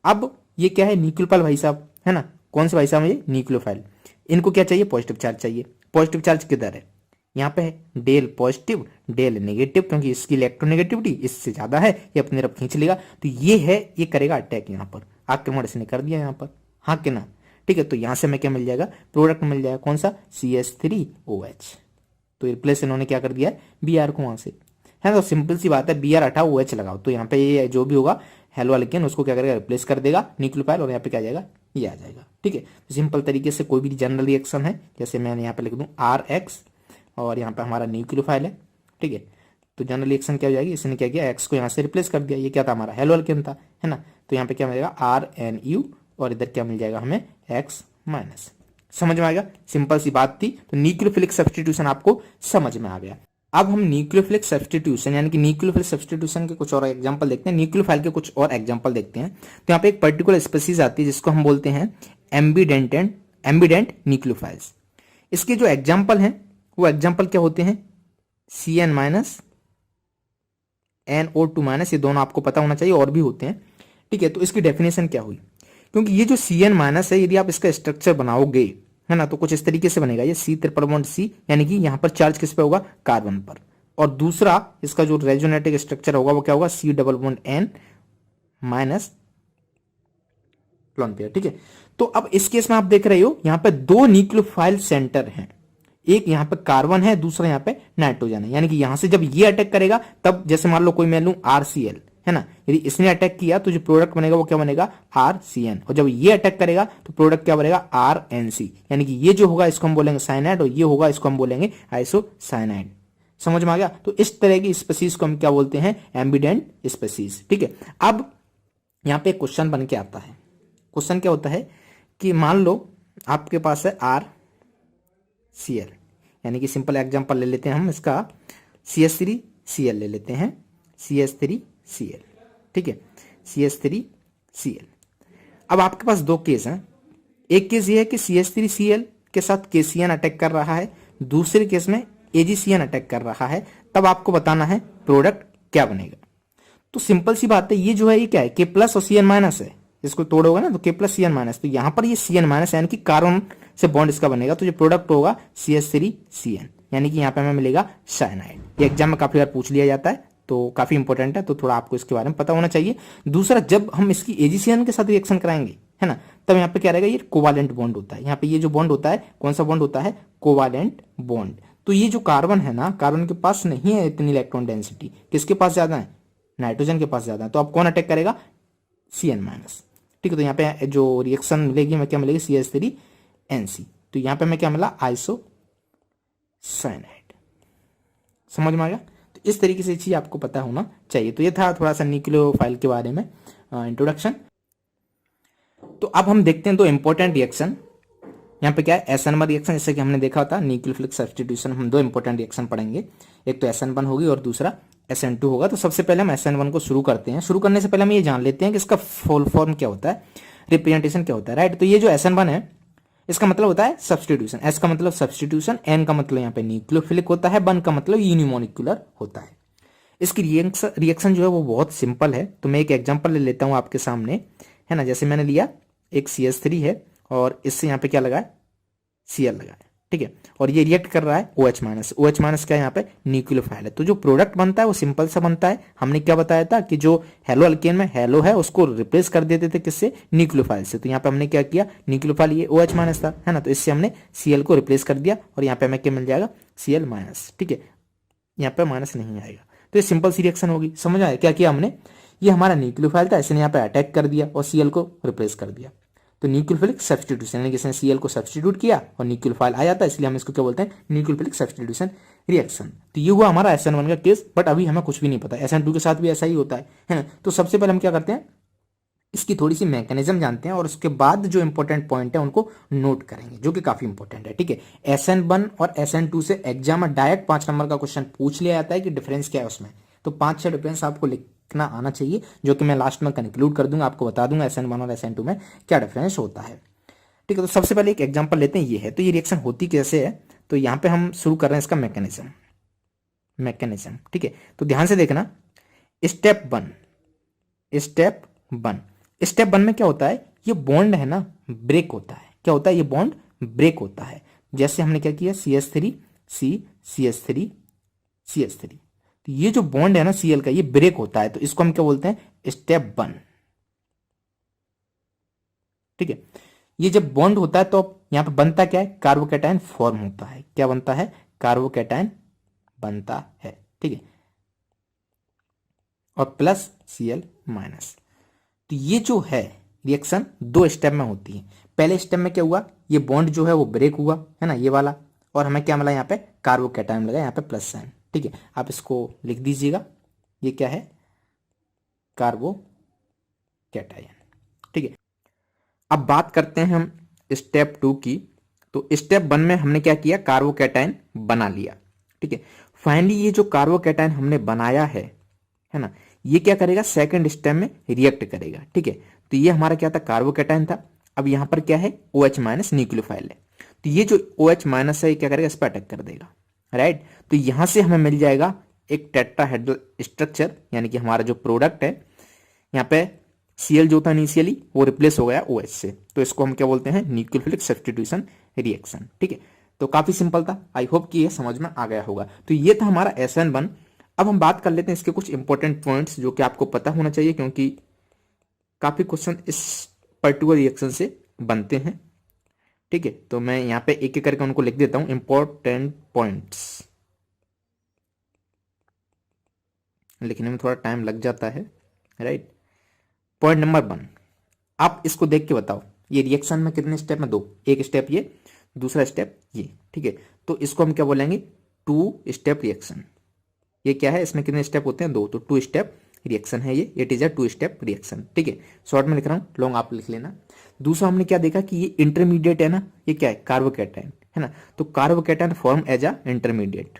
अब ये क्या है, न्यूक्लियोफाइल भाई साहब, है ना, कौन से भाई साहब, ये न्यूक्लियोफाइल, इनको क्या चाहिए, पॉजिटिव चार्ज चाहिए। पॉजिटिव चार्ज किधर है, यहाँ पे है डेल पॉजिटिव डेल नेगेटिव, क्योंकि इसकी इलेक्ट्रोनेगेटिविटी इससे ज्यादा है, ये अपनी तरफ खींच लेगा, तो ये है, ये करेगा अटैक, यहाँ पर आक्रमण इसने कर दिया यहाँ पर, हाँ कि ना, ठीक है। तो यहां से हमें क्या मिल जाएगा, प्रोडक्ट मिल जाएगा, कौन सा, CH3OH। तो रिप्लेस इन्होंने क्या कर दिया है, Br को वहां से, है ना। तो सिंपल सी बात है, Br हटाओ OH लगाओ, तो यहाँ पे ये जो भी होगा हेलो अल्केन उसको क्या करेगा, रिप्लेस कर देगा न्यूक्लियोफाइल, और यहाँ पे क्या आ जाएगा, ये आ जाएगा, ठीक है। तो सिंपल तरीके से कोई भी जनरल रिएक्शन है, जैसे मैंने यहाँ पे लिख दूं RX और यहाँ पे हमारा न्यूक्लियोफाइल है, ठीक है। तो जनरल रिएक्शन क्या हो जाएगी, इसने क्या किया, एक्स को यहाँ से रिप्लेस कर दिया, ये क्या था, हमारा हेलो अल्केन था, है ना। तो यहाँ पे क्या मिलेगा, RNU, और इधर क्या मिल जाएगा हमें, X माइनस। समझ में आ गया, सिंपल सी बात थी। तो न्यूक्लियोफिलिक सब्स्टिट्यूशन आपको समझ में आ गया। अब हम न्यूक्लियोफिलिक सब्स्टिट्यूशन यानी कि न्यूक्लियोफिलिक सब्स्टिट्यूशन के कुछ और एग्जांपल देखते हैं, न्यूक्लियोफाइल के कुछ और एग्जांपल देखते हैं। तो यहाँ पे एक पर्टिकुलर स्पीसीज आती है जिसको हम बोलते हैं एम्बिडेंट न्यूक्लियोफाइल्स। इसके जो एग्जांपल हैं वो एग्जांपल क्या होते हैं, Cn माइनस, NO2 माइनस, ये दोनों आपको पता होना चाहिए, और भी होते हैं, ठीक है। तो इसकी डेफिनेशन क्या हुई, क्योंकि ये जो Cn माइनस है, यदि आप इसका स्ट्रक्चर बनाओगे, है ना, तो कुछ इस तरीके से बनेगा, ये C ट्रिपल बॉन्ड C, यानी कि यहां पर चार्ज किस पे होगा, कार्बन पर, और दूसरा इसका जो रेजोनेटिक स्ट्रक्चर होगा वो क्या होगा, C double bond N minus lone pair, ठीक है। तो अब इस केस में आप देख रहे हो यहां पे 2 न्यूक्लियोफाइल सेंटर हैं, एक यहां पे कार्बन है, दूसरा यहां पे नाइट्रोजन है, यानी कि यहां से जब ये अटैक करेगा तब, जैसे मान लो कोई मैं लूं RCl, है ना, यदि इसने अटैक किया तो जो प्रोडक्ट बनेगा वो क्या बनेगा, RCN, और जब ये अटैक करेगा तो प्रोडक्ट क्या बनेगा, RNC, यानी कि ये जो होगा इसको हम बोलेंगे साइनाइड, और ये होगा इसको हम बोलेंगे आइसोसाइनाइड। समझ में आ गया। तो इस तरह की स्पीसीज को हम क्या बोलते हैं, एम्बिडेंट स्पीसीज, ठीक है। अब यहां पे एक क्वेश्चन बन के आता है, क्वेश्चन क्या होता है कि मान लो आपके पास है RCl, यानी कि सिंपल एग्जांपल ले लेते हैं हम इसका, CH3Cl ले लेते हैं, CH3Cl, ठीक है। CH3Cl। अब आपके पास दो केस हैं, एक केस ये है कि CH3Cl के साथ KCN अटैक कर रहा है, दूसरे केस में AgCN अटैक कर रहा है, तब आपको बताना है प्रोडक्ट क्या बनेगा। तो सिंपल सी बात है, ये जो है ये क्या है, K प्लस और Cn माइनस है, इसको तोड़ोगे ना तो K प्लस Cn माइनस, तो यहां पर ये Cn माइनस यानी कि कार्बन से बॉन्ड इसका बनेगा, तो जो प्रोडक्ट होगा CH3Cn, यानी कि यहाँ पे हमें मिलेगा साइनाइड। ये एग्जाम में काफी बार पूछ लिया जाता है, तो काफी इंपॉर्टेंट है, तो थोड़ा आपको इसके बारे में पता होना चाहिए। दूसरा, जब हम इसकी AgCN के साथ रिएक्शन कराएंगे, है ना, तब यहाँ पे क्या रहेगा, ये कोवालेंट बॉन्ड होता है। यहाँ पे ये जो बॉन्ड होता है, कौन सा बॉन्ड होता है, कोवालेंट बॉन्ड। तो ये जो कार्बन है ना, कार्बन के पास नहीं है इतनी इलेक्ट्रॉन डेंसिटी, किसके पास ज्यादा है, नाइट्रोजन के पास ज्यादा है, तो अब कौन अटैक करेगा, Cn माइनस। ठीक है, तो यहाँ पे जो रिएक्शन मिलेगी हमें क्या मिलेगी, CH3NC, तो यहाँ पे हमें क्या मिला, आइसोसाइनाइड। समझ में आ गया। तो इस तरीके से चीज आपको पता होना चाहिए। तो ये था थोड़ा सा न्यूक्लियोफाइल के बारे में इंट्रोडक्शन। तो अब हम देखते हैं दो इंपॉर्टेंट रिएक्शन। यहाँ पे क्या है, SN1 रिएक्शन, जैसे कि हमने देखा था न्यूक्लियोफिलिक सब्स्टिट्यूशन, हम दो इंपॉर्टेंट रिएक्शन पढ़ेंगे, एक तो SN1 होगी और दूसरा SN2 होगा। तो सबसे पहले हम SN1 को शुरू करते हैं। शुरू करने से पहले हम ये जान लेते हैं कि इसका फुल फॉर्म क्या होता है, रिप्रेजेंटेशन क्या होता है, राइट। तो ये जो SN1 है, इसका मतलब होता है सब्स्टिट्यूशन, S का मतलब सब्स्टिट्यूशन, N का मतलब यहाँ पे न्यूक्लियोफिलिक होता है, 1 का मतलब यूनिमोलिक्यूलर होता है। इसकी रिएक्शन जो है वो बहुत सिंपल है। तो मैं एक एग्जांपल ले लेता हूँ आपके सामने, है ना। जैसे मैंने लिया एक CH3 है और इससे यहाँ पे क्या लगा है, Cl लगा है, ठीक है, और ये रिएक्ट कर रहा है OH माइनस। OH माइनस क्या है, यहाँ पे न्यूक्लियोफाइल है। तो जो प्रोडक्ट बनता है वो सिंपल सा बनता है। हमने क्या बताया था कि जो हेलो अल्केन में हेलो है उसको रिप्लेस कर देते थे किससे, न्यूक्लियोफाइल से। तो यहाँ पे हमने क्या किया, न्यूक्लियोफाइल ये OH माइनस था, है ना, तो इससे हमने Cl को रिप्लेस कर दिया और यहाँ पे हमें क्या मिल जाएगा, Cl माइनस। ठीक है, यहाँ पे माइनस नहीं आएगा। तो ये सिंपल सी रिएक्शन होगी। समझ आया क्या किया हमने, ये हमारा न्यूक्लियोफाइल था, इसने यहाँ पे अटैक कर दिया और Cl को रिप्लेस कर दिया। तो न्यूक्लियोफिलिक सब्स्टिट्यूशन, यानी कि इसने Cl को सब्स्टिट्यूट किया और न्यूक्लियोफाइल आ जाता है, इसलिए हम इसको क्या बोलते हैं, न्यूक्लियोफिलिक सब्स्टिट्यूशन रिएक्शन। तो ये हुआ हमारा SN1 का केस, बट अभी हमें कुछ भी नहीं पता, SN2 के साथ भी ऐसा ही होता है ना। तो सबसे पहले हम क्या करते हैं, इसकी थोड़ी सी मैकेनिज्म जानते हैं और उसके बाद जो इंपॉर्टेंट पॉइंट है उनको नोट करेंगे, जो कि काफी इंपॉर्टेंट है। ठीक है, SN1 और SN2 से एग्जाम में डायरेक्ट 5 नंबर का क्वेश्चन पूछ लिया जाता है कि डिफरेंस क्या है उसमें। तो 5-6 डिफरेंस आपको लिखना आना चाहिए, जो कि मैं लास्ट में कंक्लूड कर दूंगा, आपको बता दूंगा SN1 और SN2 में क्या डिफरेंस होता है। ठीक है, तो सबसे पहले एक एग्जाम्पल लेते हैं, ये है। तो ये रिएक्शन होती कैसे है, तो यहाँ पे हम शुरू कर रहे हैं इसका मैकेनिज्म। ठीक है, तो ध्यान से देखना, स्टेप वन में क्या होता है, ये बॉन्ड है ना ब्रेक होता है। क्या होता है, ये बॉन्ड ब्रेक होता है। जैसे हमने क्या किया, CH3 C CH3 CH3, तो ये जो बॉन्ड है ना Cl का, ये ब्रेक होता है, तो इसको हम क्या बोलते हैं, स्टेप 1। ठीक है, ये जब बॉन्ड होता है तो यहां पे बनता क्या है, कार्बोकैटायन फॉर्म होता है। क्या बनता है, कार्बोकैटायन बनता है। ठीक है, और प्लस Cl माइनस। तो ये जो है रिएक्शन 2 स्टेप में होती है। पहले स्टेप में क्या हुआ, ये बॉन्ड जो है वो ब्रेक हुआ, है ना, ये वाला, और हमें क्या मिला, यहाँ पे कार्बोकैटायन लगा, यहाँ पे प्लस साइन। ठीक है, आप इसको लिख दीजिएगा, ये क्या है, कार्बोकैटायन। ठीक है, अब बात करते हैं हम स्टेप 2 की। तो स्टेप 1 में हमने क्या किया, कार्बोकैटायन बना लिया। ठीक है, फाइनली ये जो कार्बोकैटायन हमने बनाया है ना, ये क्या करेगा, सेकंड स्टेप में रिएक्ट करेगा। ठीक है, तो ये हमारा क्या था, कार्बोकैटायन था। अब यहां पर क्या है, OH माइनस न्यूक्लियोफाइल है, तो ये जो OH माइनस है, क्या करेगा, इस पर अटैक कर देगा, राइट। तो यहां से हमें मिल जाएगा एक टेट्राहेड्रल स्ट्रक्चर, यानी कि हमारा जो प्रोडक्ट है, यहाँ पे Cl जो था इनिशियली वो रिप्लेस हो गया OH से, तो इसको हम क्या बोलते हैं, न्यूक्लियोफिलिक सब्स्टिट्यूशन रिएक्शन। ठीक है, तो काफी सिंपल था, आई होप कि ये समझ में आ गया होगा। तो ये था हमारा SN1। अब हम बात कर लेते हैं इसके कुछ इंपॉर्टेंट पॉइंट्स जो कि आपको पता होना चाहिए, क्योंकि काफी क्वेश्चन इस पर्टिकुलर रिएक्शन से बनते हैं। ठीक है, तो मैं यहाँ पे एक एक करके उनको लिख देता हूं, इंपॉर्टेंट पॉइंट्स। लिखने में थोड़ा टाइम लग जाता है, राइट। पॉइंट नंबर 1, आप इसको देख के बताओ, ये रिएक्शन में कितने स्टेप में, 2, एक स्टेप ये, दूसरा स्टेप ये। ठीक है, तो इसको हम क्या बोलेंगे, 2 स्टेप रिएक्शन। ये क्या है, इसमें कितने स्टेप होते हैं, 2, तो 2 स्टेप रिएक्शन है ये, it is a 2 step reaction. ठीक है, शॉर्ट में लिख रहा हूं, लॉन्ग आप लिख लेना। दूसरा हमने क्या देखा कि ये इंटरमीडिएट है ना, ये क्या है, कार्बोकैटायन है ना, तो carbocation form as a intermediate,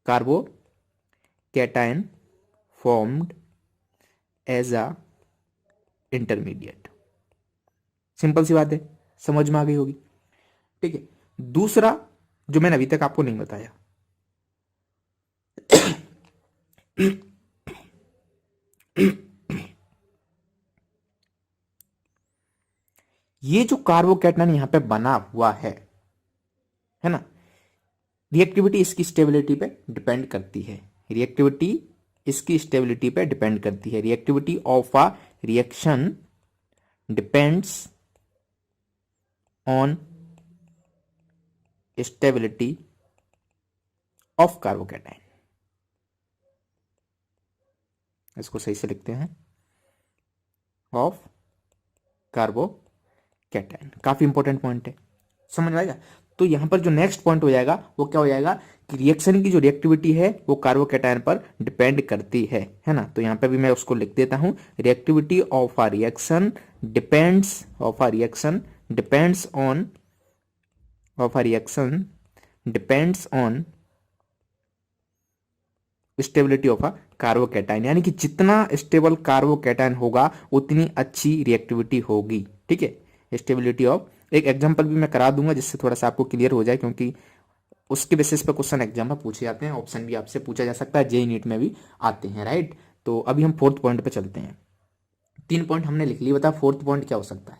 carbocation formed as a intermediate. Simple सी बात है, समझ में आ गई होगी। ठीक है, दूसरा जो मैंने अभी तक आपको नहीं बताया, ये जो कार्बोकैटायन यहां पे बना हुआ है ना, रिएक्टिविटी इसकी स्टेबिलिटी पे डिपेंड करती है। रिएक्टिविटी इसकी स्टेबिलिटी पे डिपेंड करती है। Reactivity of a reaction depends on stability of carbocation. इसको सही से लिखते हैं, ऑफ कार्बोकैटायन। काफी इंपॉर्टेंट पॉइंट है, समझ में आएगा। तो यहां पर जो नेक्स्ट पॉइंट हो जाएगा वो क्या हो जाएगा कि रिएक्शन की जो रिएक्टिविटी है वो कार्बोकैटायन पर डिपेंड करती है ना। तो यहां पे भी मैं उसको लिख देता हूं, reactivity of a reaction depends on stability of a carbocation. यानी कि जितना स्टेबल कार्बोकैटायन होगा उतनी अच्छी रिएक्टिविटी होगी। ठीक है, स्टेबिलिटी ऑफ, एक एग्जांपल भी मैं करा दूंगा जिससे थोड़ा सा आपको क्लियर हो जाए, क्योंकि उसके बेसिस पे क्वेश्चन एग्जाम में पूछे जाते हैं, ऑप्शन भी आपसे पूछा जा सकता है, जेईई नीट में भी आते हैं, राइट। तो अभी हम फोर्थ पॉइंट पे चलते हैं। 3 पॉइंट हमने लिख लिए, बता फोर्थ पॉइंट क्या हो सकता है।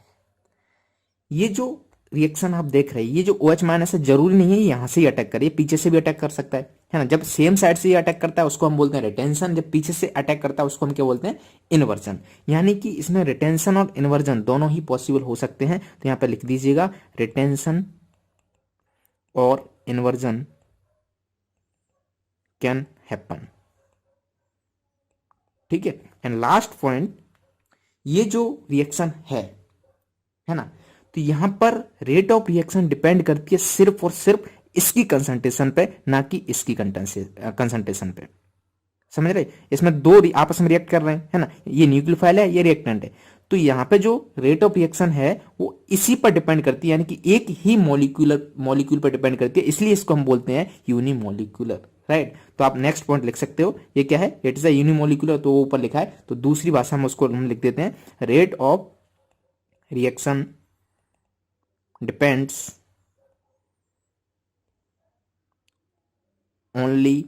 ये जो रिएक्शन आप देख रहे हैं, ये जो OH माइनस है, जरूरी नहीं है यहां से ही अटैक करे, पीछे से भी अटैक कर सकता है ना। जब सेम साइड से ये अटैक करता है उसको हम बोलते हैं रिटेंशन, जब पीछे से अटैक करता है उसको हम क्या बोलते हैं, इन्वर्जन। यानी कि इसमें रिटेंशन और इन्वर्जन दोनों ही पॉसिबल हो सकते हैं। तो यहां पर लिख दीजिएगा, रिटेंशन और इन्वर्जन कैन हैपन। ठीक है, एंड लास्ट पॉइंट, ये जो रिएक्शन है ना, तो यहां पर रेट ऑफ रिएक्शन डिपेंड करती है सिर्फ और सिर्फ इसकी कंसंट्रेशन पे, ना कि इसकी कंसंट्रेशन पे। समझ रहे, इसमें दो आपस में रिएक्ट कर रहे हैं, है ना, ये न्यूक्लियोफाइल है, ये रिएक्टेंट है। तो यहां पे जो रेट ऑफ रिएक्शन है वो इसी पर डिपेंड करती है, यानी कि एक ही मॉलिक्यूल पर डिपेंड करती है, इसलिए इसको हम बोलते हैं यूनिमोलिकुलर, राइट। तो आप नेक्स्ट पॉइंट लिख सकते हो, ये क्या है, इट इज अ यूनिमोलिकुलर, तो वो ऊपर लिखा है, तो दूसरी भाषा में उसको हम लिख देते हैं, rate of reaction depends only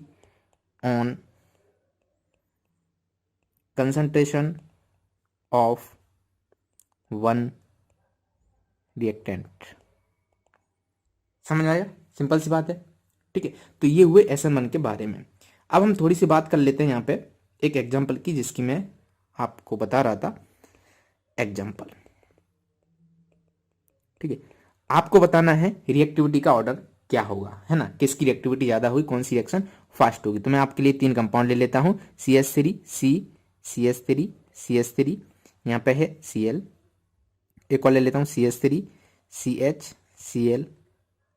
on concentration of one reactant। समझ आया, सिंपल सी बात है। ठीक है, तो ये हुए SN1 के बारे में। अब हम थोड़ी सी बात कर लेते हैं यहाँ पे एक एग्जांपल की, जिसकी मैं आपको बता रहा था एग्जांपल। ठीक है, आपको बताना है रिएक्टिविटी का ऑर्डर क्या होगा, है ना, किसकी रिएक्टिविटी ज्यादा हुई, कौन सी रिएक्शन फास्ट होगी। तो मैं आपके लिए 3 कंपाउंड ले लेता हूं, CH3 CH3 CH3, यहाँ पे है Cl, एक और ले लेता हूँ CH3 CH Cl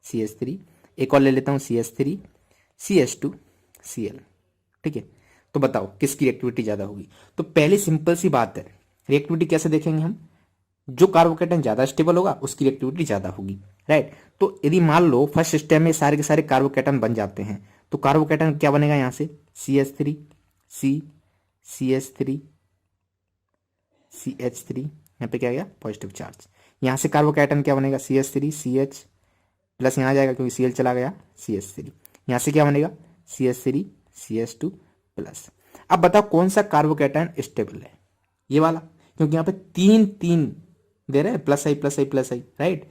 CH3, एक और ले लेता हूँ CH3 CH2 Cl। ठीक है, तो बताओ किसकी रिएक्टिविटी ज्यादा होगी। तो पहले सिंपल सी बात है, रिएक्टिविटी कैसे देखेंगे हम, जो कार्बोकैटायन ज्यादा स्टेबल होगा उसकी रिएक्टिविटी ज्यादा होगी, राइट। तो यदि मान लो फर्स्ट स्टेप में सारे के सारे कार्बोकैटायन बन जाते हैं, तो कार्बोकैटायन क्या बनेगा यहाँ से, CH3 C CH3 CH3, यहाँ पे क्या गया, पॉजिटिव चार्ज। यहाँ से कार्बोकैटायन क्या बनेगा, CH3 CH प्लस यहाँ जाएगा क्योंकि Cl चला गया, CH3। यहाँ से क्या बनेगा, CH3 CH2 प्लस। अब बताओ कौन सा कार्बोकैटायन स्टेबल है, ये वाला, क्योंकि यहाँ पे 3 दे रहे हैं, प्लस आई प्लस आई प्लस आई, राइट।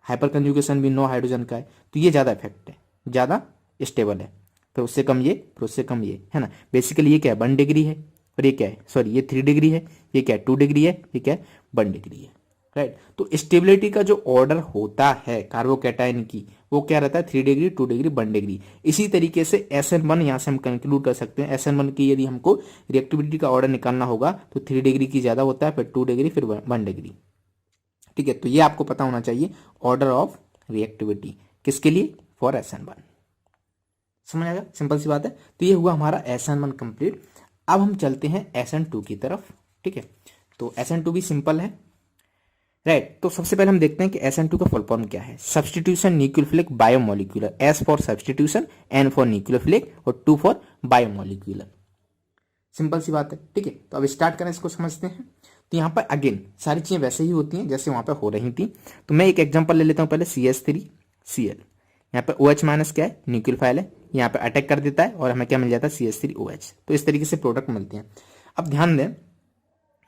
हाइपर कंजुगेशन भी 9 हाइड्रोजन का है, तो ये ज्यादा इफेक्ट है, ज्यादा स्टेबल है। फिर उससे कम ये, फिर उससे कम ये, है ना। बेसिकली ये क्या है, 1 डिग्री है, और ये क्या है, सॉरी ये 3 डिग्री है, ये क्या है 2 डिग्री है, ये क्या है 1 डिग्री है, राइट। तो स्टेबिलिटी का जो ऑर्डर होता है कार्बोकैटायन की, वो क्या रहता है, 3 डिग्री 2 डिग्री 1 डिग्री। इसी तरीके से SN1 यहाँ से हम कंक्लूड कर सकते हैं, SN1 की यदि हमको रिएक्टिविटी का ऑर्डर निकालना होगा तो 3 डिग्री की ज्यादा होता है, फिर 2 डिग्री, फिर 1 डिग्री। ठीक है, तो ये आपको पता होना चाहिए ऑर्डर ऑफ रिएक्टिविटी किसके लिए, फॉर SN1। समझ आएगा, सिंपल सी बात है। तो ये हुआ हमारा SN1 कंप्लीट। अब हम चलते हैं SN2 की तरफ। ठीक है, तो SN2 भी सिंपल है, राइट। तो सबसे पहले हम देखते हैं कि SN2 का फुल फॉर्म क्या है, substitution nucleophilic biomolecular. S for substitution, N for nucleophilic और 2 फॉर बायोमोलिक्यूलर। सिंपल सी बात है। ठीक है, तो अब स्टार्ट करें, इसको समझते हैं। तो यहाँ पर अगेन सारी चीजें वैसे ही होती हैं जैसे वहां पर हो रही थी। तो मैं एक एग्जांपल ले लेता हूँ पहले, CH3Cl। यहाँ पे OH माइनस क्या है, न्यूक्लियोफाइल है, यहाँ पे अटैक कर देता है और हमें क्या मिल जाता है, CH3OH। तो इस तरीके से प्रोडक्ट मिलते हैं। अब ध्यान दें,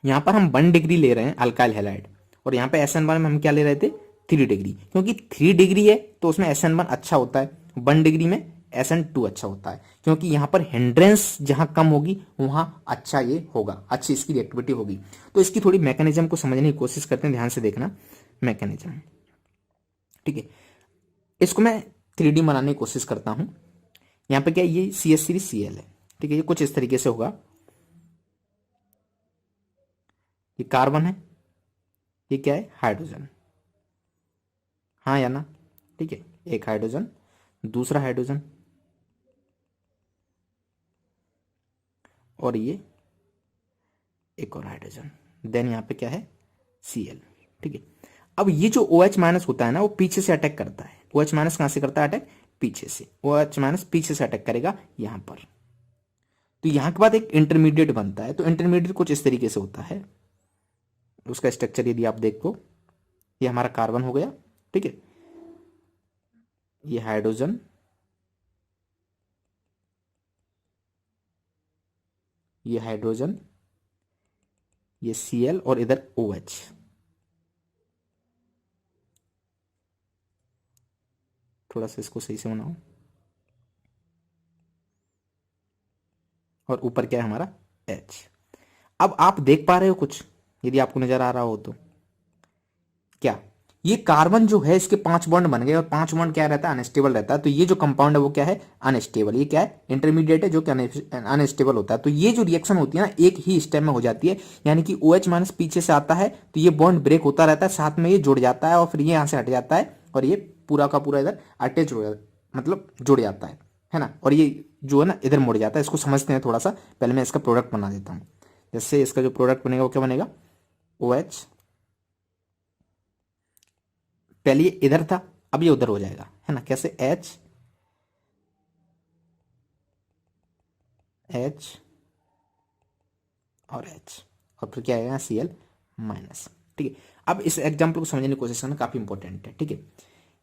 यहाँ पर हम 1 डिग्री ले रहे हैं अल्काइल हैलाइड, और यहाँ पे SN1 में हम क्या ले रहे थे, 3 डिग्री, क्योंकि 3 डिग्री है तो उसमें SN1 अच्छा होता है, 1 डिग्री में SN2 अच्छा होता है, क्योंकि यहाँ पर हिंड्रेंस जहां कम होगी वहां अच्छा ये होगा, अच्छी इसकी रिएक्टिविटी होगी। तो इसकी थोड़ी मैकेनिज्म को समझने की कोशिश करते हैं, ध्यान से देखना मैकेनिज्म। ठीक है, इसको मैं 3D बनाने की कोशिश करता हूं। यहाँ पे क्या है, ये CH3Cl है। ठीक है, ये कुछ इस तरीके से होगा, ये कार्बन है, ये क्या है, हाइड्रोजन, हाँ या ना। ठीक है, एक हाइड्रोजन, दूसरा हाइड्रोजन, और ये एक और हाइड्रोजन, देन यहाँ पे क्या है, Cl। ठीक है, अब ये जो OH माइनस होता है ना, वो पीछे से अटैक करता है। OH माइनस कहां से करता है अटैक, पीछे से। OH माइनस पीछे से अटैक करेगा यहां पर। तो यहां के बाद एक इंटरमीडिएट बनता है। तो इंटरमीडिएट कुछ इस तरीके से होता है, उसका स्ट्रक्चर यदि आप देखो, ये हमारा कार्बन हो गया। ठीक है, ये हाइड्रोजन, ये हाइड्रोजन, ये Cl, और इधर OH। थोड़ा सा इसको सही से बनाओ, और ऊपर क्या है हमारा H। अब आप देख पा रहे हो कुछ, यदि आपको नजर आ रहा हो तो, क्या ये कार्बन जो है इसके 5 बॉन्ड बन गए, और 5 बॉन्ड क्या रहता है, अनस्टेबल रहता है। तो ये जो कंपाउंड है वो क्या है, अनस्टेबल। ये क्या है, इंटरमीडिएट है जो कि अनस्टेबल होता है। तो ये जो रिएक्शन होती है ना, एक ही स्टेप में हो जाती है, यानी कि OH माइनस पीछे से आता है तो ये बॉन्ड ब्रेक होता रहता है, साथ में ये जुड़ जाता है, और फिर ये यहाँ से हट जाता है, और ये पूरा का पूरा इधर अटैच हो जाता, मतलब जुड़ जाता है ना। और ये जो है ना इधर मुड़ जाता है। इसको समझते हैं थोड़ा सा, पहले मैं इसका प्रोडक्ट बना देता हूँ। जैसे इसका जो प्रोडक्ट बनेगा वो क्या बनेगा, OH, पहले ये इधर था, अब ये उधर हो जाएगा, है ना। कैसे, H H और H, और फिर क्या आएगा, Cl माइनस। ठीक है, अब इस एग्जाम्पल को समझने की कोशिश करना, काफी इंपॉर्टेंट है। ठीक है,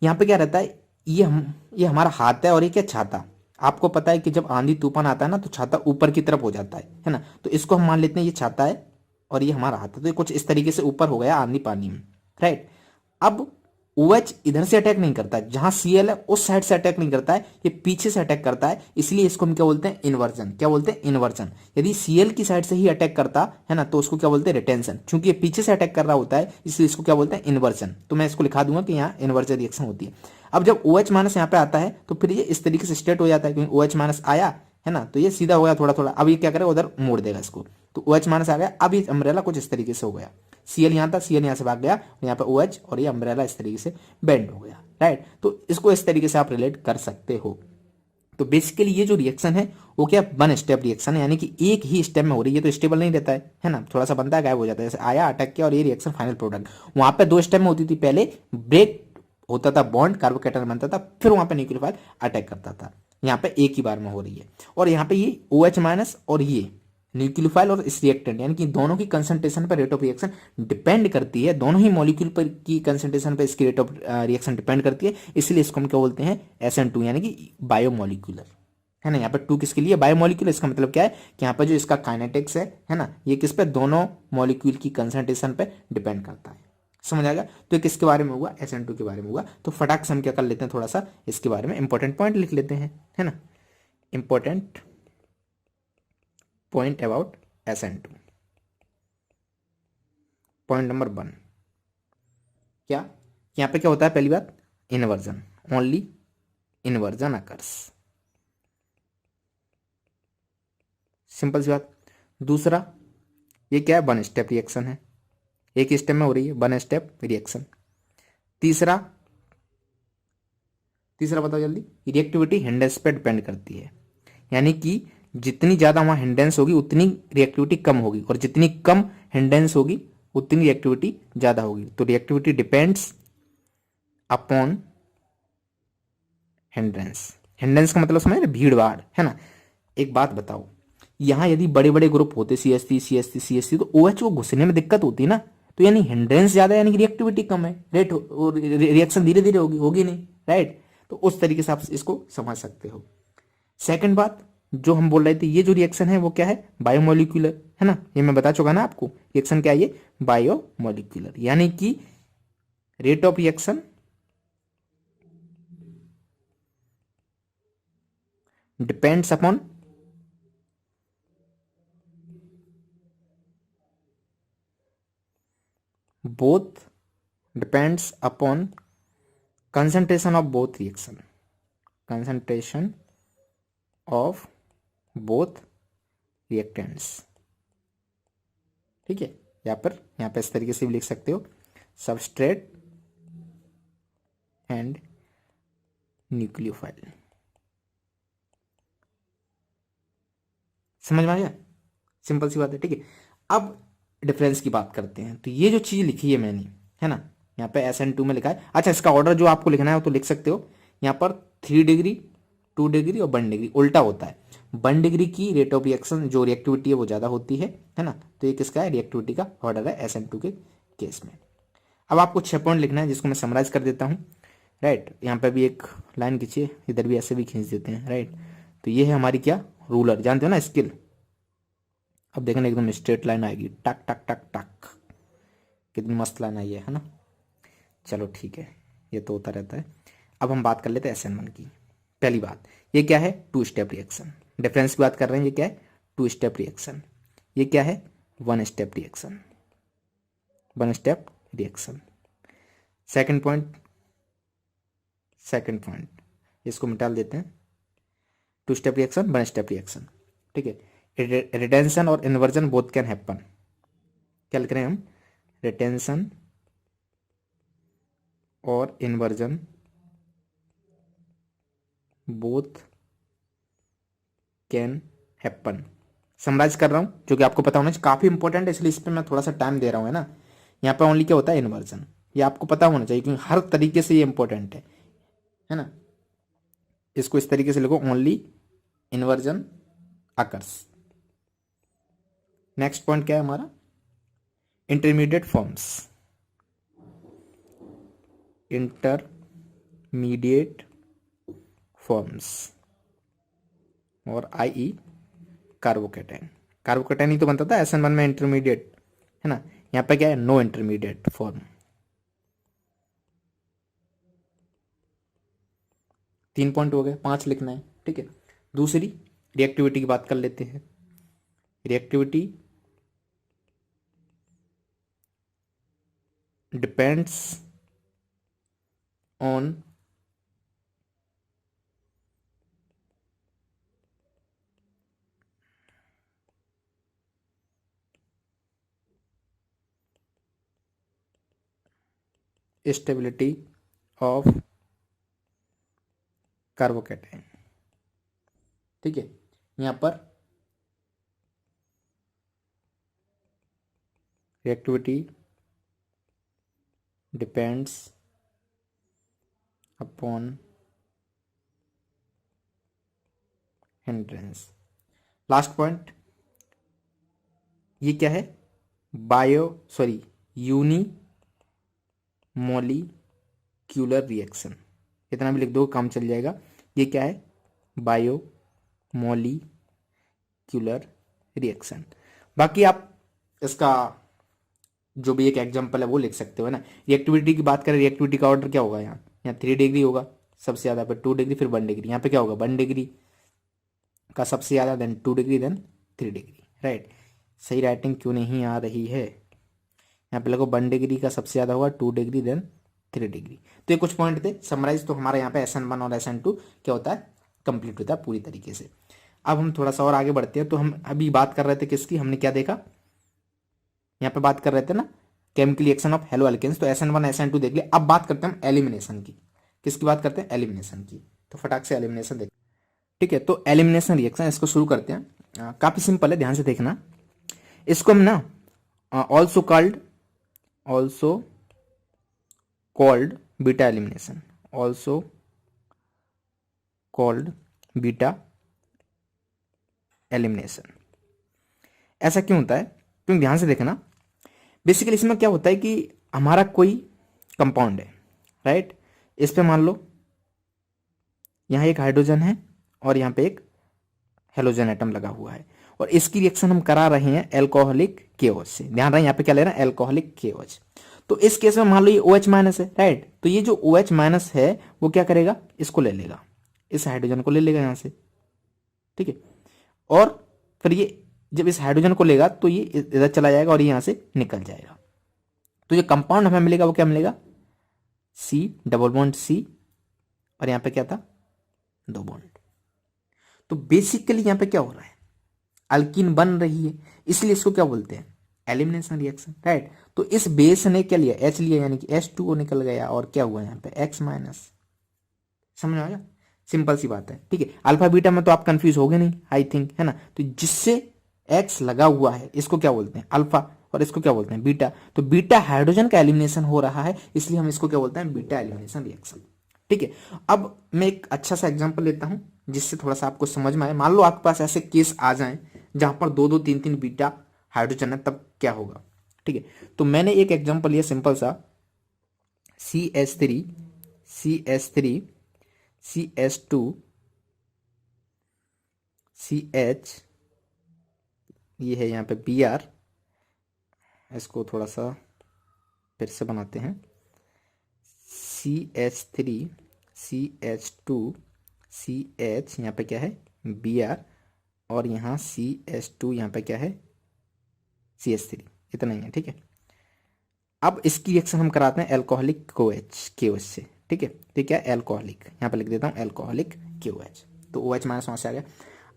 यहाँ पे क्या रहता है, ये हमारा हाथ है, और ये क्या, छाता। आपको पता है कि जब आंधी तूफान आता है ना, तो छाता ऊपर की तरफ हो जाता है ना। तो इसको हम मान लेते हैं ये छाता है और ये हमारा हाथ है। तो ये कुछ इस तरीके से ऊपर हो गया आंधी पानी में, राइट। अब OH इधर से अटैक नहीं करता है, जहां Cl है उस साइड से अटैक नहीं करता है, ये पीछे से अटैक करता है। इसलिए इसको हम क्या बोलते हैं, इन्वर्जन। क्या बोलते हैं, इन्वर्जन। यदि Cl की साइड से ही अटैक करता है ना, तो उसको क्या बोलते हैं, रिटेंशन। चूंकि ये पीछे से अटैक कर रहा होता है, इसलिए इसको क्या बोलते हैं, इन्वर्जन। तो मैं इसको लिखा दूंगा कि यहाँ इन्वर्जन रिएक्शन होती है। अब जब OH माइनस यहाँ पे आता है तो फिर ये इस तरीके से स्टेट हो जाता है, क्योंकि OH माइनस आया है ना, तो ये सीधा हो गया थोड़ा थोड़ा। अब ये क्या करेगा, उधर मोड़ देगा इसको। तो OH माइनस आ गया, अब ये अम्ब्रेला कुछ इस तरीके से हो गया। Cl यहाँ था, Cl यहाँ से भाग गया, यहाँ पे OH, और ये अम्ब्रेला इस तरीके से बेंड हो गया, राइट। तो इसको इस तरीके से आप रिलेट कर सकते हो। तो बेसिकली ये जो रिएक्शन है वो क्या, 1 स्टेप रिएक्शन है, यानी कि एक ही स्टेप में हो रही है। तो स्टेबल नहीं रहता है ना, थोड़ा सा बनता है, गायब हो जाता है। जैसे आया, अटैक किया, और ये रिएक्शन फाइनल प्रोडक्ट। वहां पे 2 स्टेप में होती थी, पहले ब्रेक होता था, बॉन्ड कार्बोकेटायन बनता था, फिर वहां पे न्यूक्लियोफाइल अटैक करता था। यहाँ पे एक ही बार में हो रही है। और यहाँ पे ये OH माइनस और ये न्यूक्लियोफाइल और इस रिएक्टेंट, यानी कि दोनों की कंसंट्रेशन पर रेट ऑफ रिएक्शन डिपेंड करती है। दोनों ही मॉलिक्यूल पर की कंसंट्रेशन पर इसकी रेट ऑफ रिएक्शन डिपेंड करती है। इसलिए इसको हम क्या बोलते हैं, SN2, यानी कि बायोमोलिकुलर, है ना। यहाँ पर 2 किसके लिए, बायोमोलिक्यूल। इसका मतलब क्या है कि यहाँ पर जो इसका काइनेटिक्स है ना, ये किस पे, दोनों मॉलिक्यूल की कंसंट्रेशन पे डिपेंड करता है। समझ आएगा। तो ये किसके बारे में हुआ, SN2 के बारे में हुआ। तो फटाक से हम क्या कर लेते हैं, थोड़ा सा इसके बारे में इंपॉर्टेंट पॉइंट लिख लेते हैं, है ना। Important point about SN2। Point number 1, क्या, यहाँ पे क्या होता है, पहली बात, inversion, only inversion occurs, simple सी बात। दूसरा, ये क्या है, 1 स्टेप रिएक्शन है, एक ही स्टेप में हो रही है, 1 स्टेप रिएक्शन। तीसरा, बताओ जल्दी, रिएक्टिविटी हिंडेंस पे डिपेंड करती है, यानी कि जितनी ज्यादा वहां हिंडेंस होगी उतनी रिएक्टिविटी कम होगी, और जितनी कम हिंडेंस होगी उतनी रिएक्टिविटी ज्यादा होगी। तो reactivity depends upon hindrance. Hindrance का मतलब समझ रहे, भीड़ भाड़, है ना। एक बात बताओ, यहाँ यदि बड़े बड़े ग्रुप होते CH3 तो OH को घुसने में दिक्कत होती ना, तो यानी हिंड्रेंस ज्यादा यानी कि रिएक्टिविटी कम है, रेट रिएक्शन धीरे धीरे होगी, होगी नहीं, राइट। तो उस तरीके से आप इसको समझ सकते हो। सेकंड बात जो हम बोल रहे थे, ये जो रिएक्शन है वो क्या है, बायोमोलिक्यूलर, है ना, ये मैं बता चुका ना आपको, रिएक्शन क्या है ये, बायोमोलिक्यूलर, यानी कि rate of reaction depends upon both depends upon concentration of both reaction, concentration of both reactants, ठीक है। यहाँ पे इस तरीके से भी लिख सकते हो, सबस्ट्रेट एंड न्यूक्लियोफाइल। समझ में आ गया, सिंपल सी बात है, ठीक है। अब डिफरेंस की बात करते हैं, तो ये जो चीज लिखी है मैंने, है ना, यहाँ पे SN2 में लिखा है। अच्छा, इसका ऑर्डर जो आपको लिखना है वो तो लिख सकते हो, यहाँ पर 3 डिग्री, 2 डिग्री और 1 डिग्री उल्टा होता है। 1 डिग्री की रेट ऑफ रिएक्शन जो रिएक्टिविटी है वो ज़्यादा होती है ना, तो ये किसका है, रिएक्टिविटी का ऑर्डर है SN2 के केस में। अब आपको 6 पॉइंट लिखना है जिसको मैं समराइज कर देता हूँ, राइट। यहाँ पे भी एक लाइन खींचिए, इधर भी ऐसे भी खींच देते हैं, राइट। तो ये है हमारी क्या, रूलर, जानते हो ना, स्केल। अब देखना एकदम स्ट्रेट लाइन आएगी, टक टक टक टक, कितनी मस्त लाइन आई है ना। चलो ठीक है, ये तो होता रहता है। अब हम बात कर लेते हैं SN1 की। पहली बात, ये क्या है, 2 स्टेप रिएक्शन। डिफरेंस की बात कर रहे हैं, ये क्या है, 2 स्टेप रिएक्शन। ये क्या है, 1 step reaction, 1 step reaction. Second point, इसको मिटा देते हैं, 2 स्टेप रिएक्शन, 1 स्टेप रिएक्शन, ठीक है। रिटेंशन और इन्वर्जन बोथ कैन हैपन। क्या लिख रहे हैं हम, रिटेंशन और inversion both can happen. Summarise कर रहा हूं, जो कि आपको पता होना चाहिए, काफी इंपॉर्टेंट है, इसलिए इस पर मैं थोड़ा सा टाइम दे रहा हूं, है ना। यहाँ पे ओनली क्या होता है, इन्वर्जन, ये आपको पता होना चाहिए क्योंकि हर तरीके से ये इंपॉर्टेंट है ना। इसको इस तरीके से लिखो, only inversion occurs. Next point क्या है हमारा, इंटरमीडिएट फॉर्म्स, इंटरमीडिएट फॉर्म्स और IE कार्बोकेटाइन। कार्बोकेटाइन ही तो बनता था SN1 में इंटरमीडिएट, है ना। यहाँ पे क्या है, नो इंटरमीडिएट फॉर्म। 3 पॉइंट हो गए, 5 लिखना है, ठीक है। दूसरी रिएक्टिविटी की बात कर लेते हैं। Reactivity depends on stability of carbocation, ठीक है। यहां पर reactivity depends upon hindrance. Last point, ये क्या है, यूनी मोलिक्यूलर रिएक्शन। इतना भी लिख दो, काम चल जाएगा। ये क्या है, बायो मोलिक्यूलर रिएक्शन। बाकी आप इसका जो भी एक एग्जांपल है वो लिख सकते हो, है ना। रिएक्टिविटी की बात करें, रिएक्टिविटी का ऑर्डर क्या होगा, यहाँ 3 डिग्री होगा सबसे ज़्यादा, फिर 2 डिग्री, फिर 1 डिग्री। यहाँ पे क्या होगा, 1 डिग्री का सबसे ज़्यादा, then 2 degree, then 3 degree, right. सही राइटिंग क्यों नहीं आ रही है, यहाँ पे लगो 1 डिग्री का सबसे ज़्यादा होगा, 2 डिग्री, देन 3 डिग्री। तो ये कुछ पॉइंट थे समराइज। तो हमारा यहाँ पे SN1 और SN2 क्या होता है, कंप्लीट होता है पूरी तरीके से। अब हम थोड़ा सा और आगे बढ़ते हैं। तो हम अभी बात कर रहे थे किसकी, हमने क्या देखा, यहाँ पे बात कर रहे थे ना, chemical reaction of halo alkanes. तो SN1 SN2 देख लिया। अब बात करते हैं हम एलिमिनेशन की। किसकी बात करते हैं, एलिमिनेशन की। तो फटाक से एलिमिनेशन देख, ठीक है। तो एलिमिनेशन रिएक्शन, इसको शुरू करते हैं। काफी सिंपल है, ध्यान से देखना। इसको हम ना also called beta elimination, also called beta elimination, ऐसा क्यों होता है? क्योंकि ध्यान से देखना, बेसिकली इसमें क्या होता है कि हमारा कोई कंपाउंड है, राइट, इस पे मान लो यहाँ एक हाइड्रोजन है और यहाँ पे एक हेलोजन एटम लगा हुआ है, और इसकी रिएक्शन हम करा रहे हैं एल्कोहलिक KOH से। ध्यान रहे यहाँ पे क्या ले रहे हैं? Alcoholic KOH। तो इस केस में मान लो ये OH माइनस है, राइट, तो ये जो OH माइनस है वो क्या करेगा? इसको ले लेगा, इस हाइड्रोजन को ले लेगा यहाँ से, ठीक है, और फिर ये जब इस हाइड्रोजन को लेगा तो ये इधर चला जाएगा और ये यहाँ से निकल जाएगा। तो ये कंपाउंड हमें मिलेगा वो क्या मिलेगा? C डबल बॉन्ड C, और यहाँ पे क्या था? 2 बॉन्ड। तो बेसिकली यहाँ पे क्या हो रहा है? अल्कीन बन रही है, इसलिए इसको क्या बोलते हैं? Elimination reaction, right. तो इस बेस ने क्या लिया? H लिया, यानी कि H2O निकल गया, और क्या हुआ यहाँ पे? X minus. समझ में आया? सिंपल सी बात है, ठीक है। अल्फा बीटा में तो आप कंफ्यूज हो गए नहीं, आई थिंक, है ना। तो जिससे X लगा हुआ है इसको क्या बोलते हैं? अल्फा, और इसको क्या बोलते हैं? बीटा। तो बीटा हाइड्रोजन का एलिमिनेशन हो रहा है, इसलिए हम इसको क्या बोलते हैं? बीटा एलिमिनेशन रिएक्शन, ठीक है। अब मैं एक अच्छा सा एग्जांपल लेता हूं जिससे थोड़ा सा आपको समझ में आए। मान लो आपके पास ऐसे केस आ जाएं जहां पर 2 2 3 3 बीटा हाइड्रोजन है, तब क्या होगा, ठीक है। तो मैंने एक एग्जांपल लिया सिंपल सा, CH3 CH3 CH2 CH, ये है यहाँ पे Br, इसको थोड़ा सा फिर से बनाते हैं, CH3 CH2 CH, यहाँ पे क्या है? Br, और यहाँ CH2, यहाँ पे क्या है? CH3, इतना ही है, ठीक है। अब इसकी रिएक्शन हम कराते हैं एल्कोहलिक KOH से, ठीक है। तो क्या? एल्कोहलिक, यहाँ पे लिख देता हूँ एल्कोहलिक KOH, तो OH माइनस वहां से आ गया।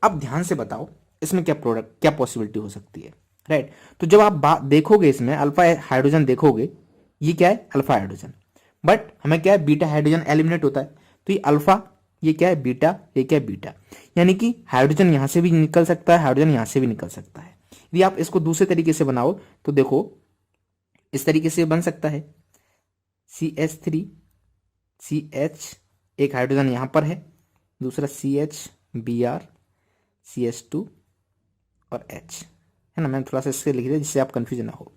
अब ध्यान से बताओ इसमें क्या प्रोडक्ट, क्या पॉसिबिलिटी हो सकती है, राइट। तो जब आप देखोगे इसमें अल्फा हाइड्रोजन देखोगे, ये क्या है? अल्फा हाइड्रोजन, बट हमें क्या है? बीटा हाइड्रोजन एलिमिनेट होता है, तो ये अल्फा, ये क्या है? बीटा, ये क्या है? बीटा। यानी कि हाइड्रोजन यहां से भी निकल सकता है, हाइड्रोजन यहां से भी निकल सकता है। यदि आप इसको दूसरे तरीके से बनाओ तो देखो इस तरीके से बन सकता है, CH3 CH, एक हाइड्रोजन यहां पर है, दूसरा CH Br CH2 और H, है ना। मैंने थोड़ा सा इससे लिख दिया जिससे आप कंफ्यूजन ना हो।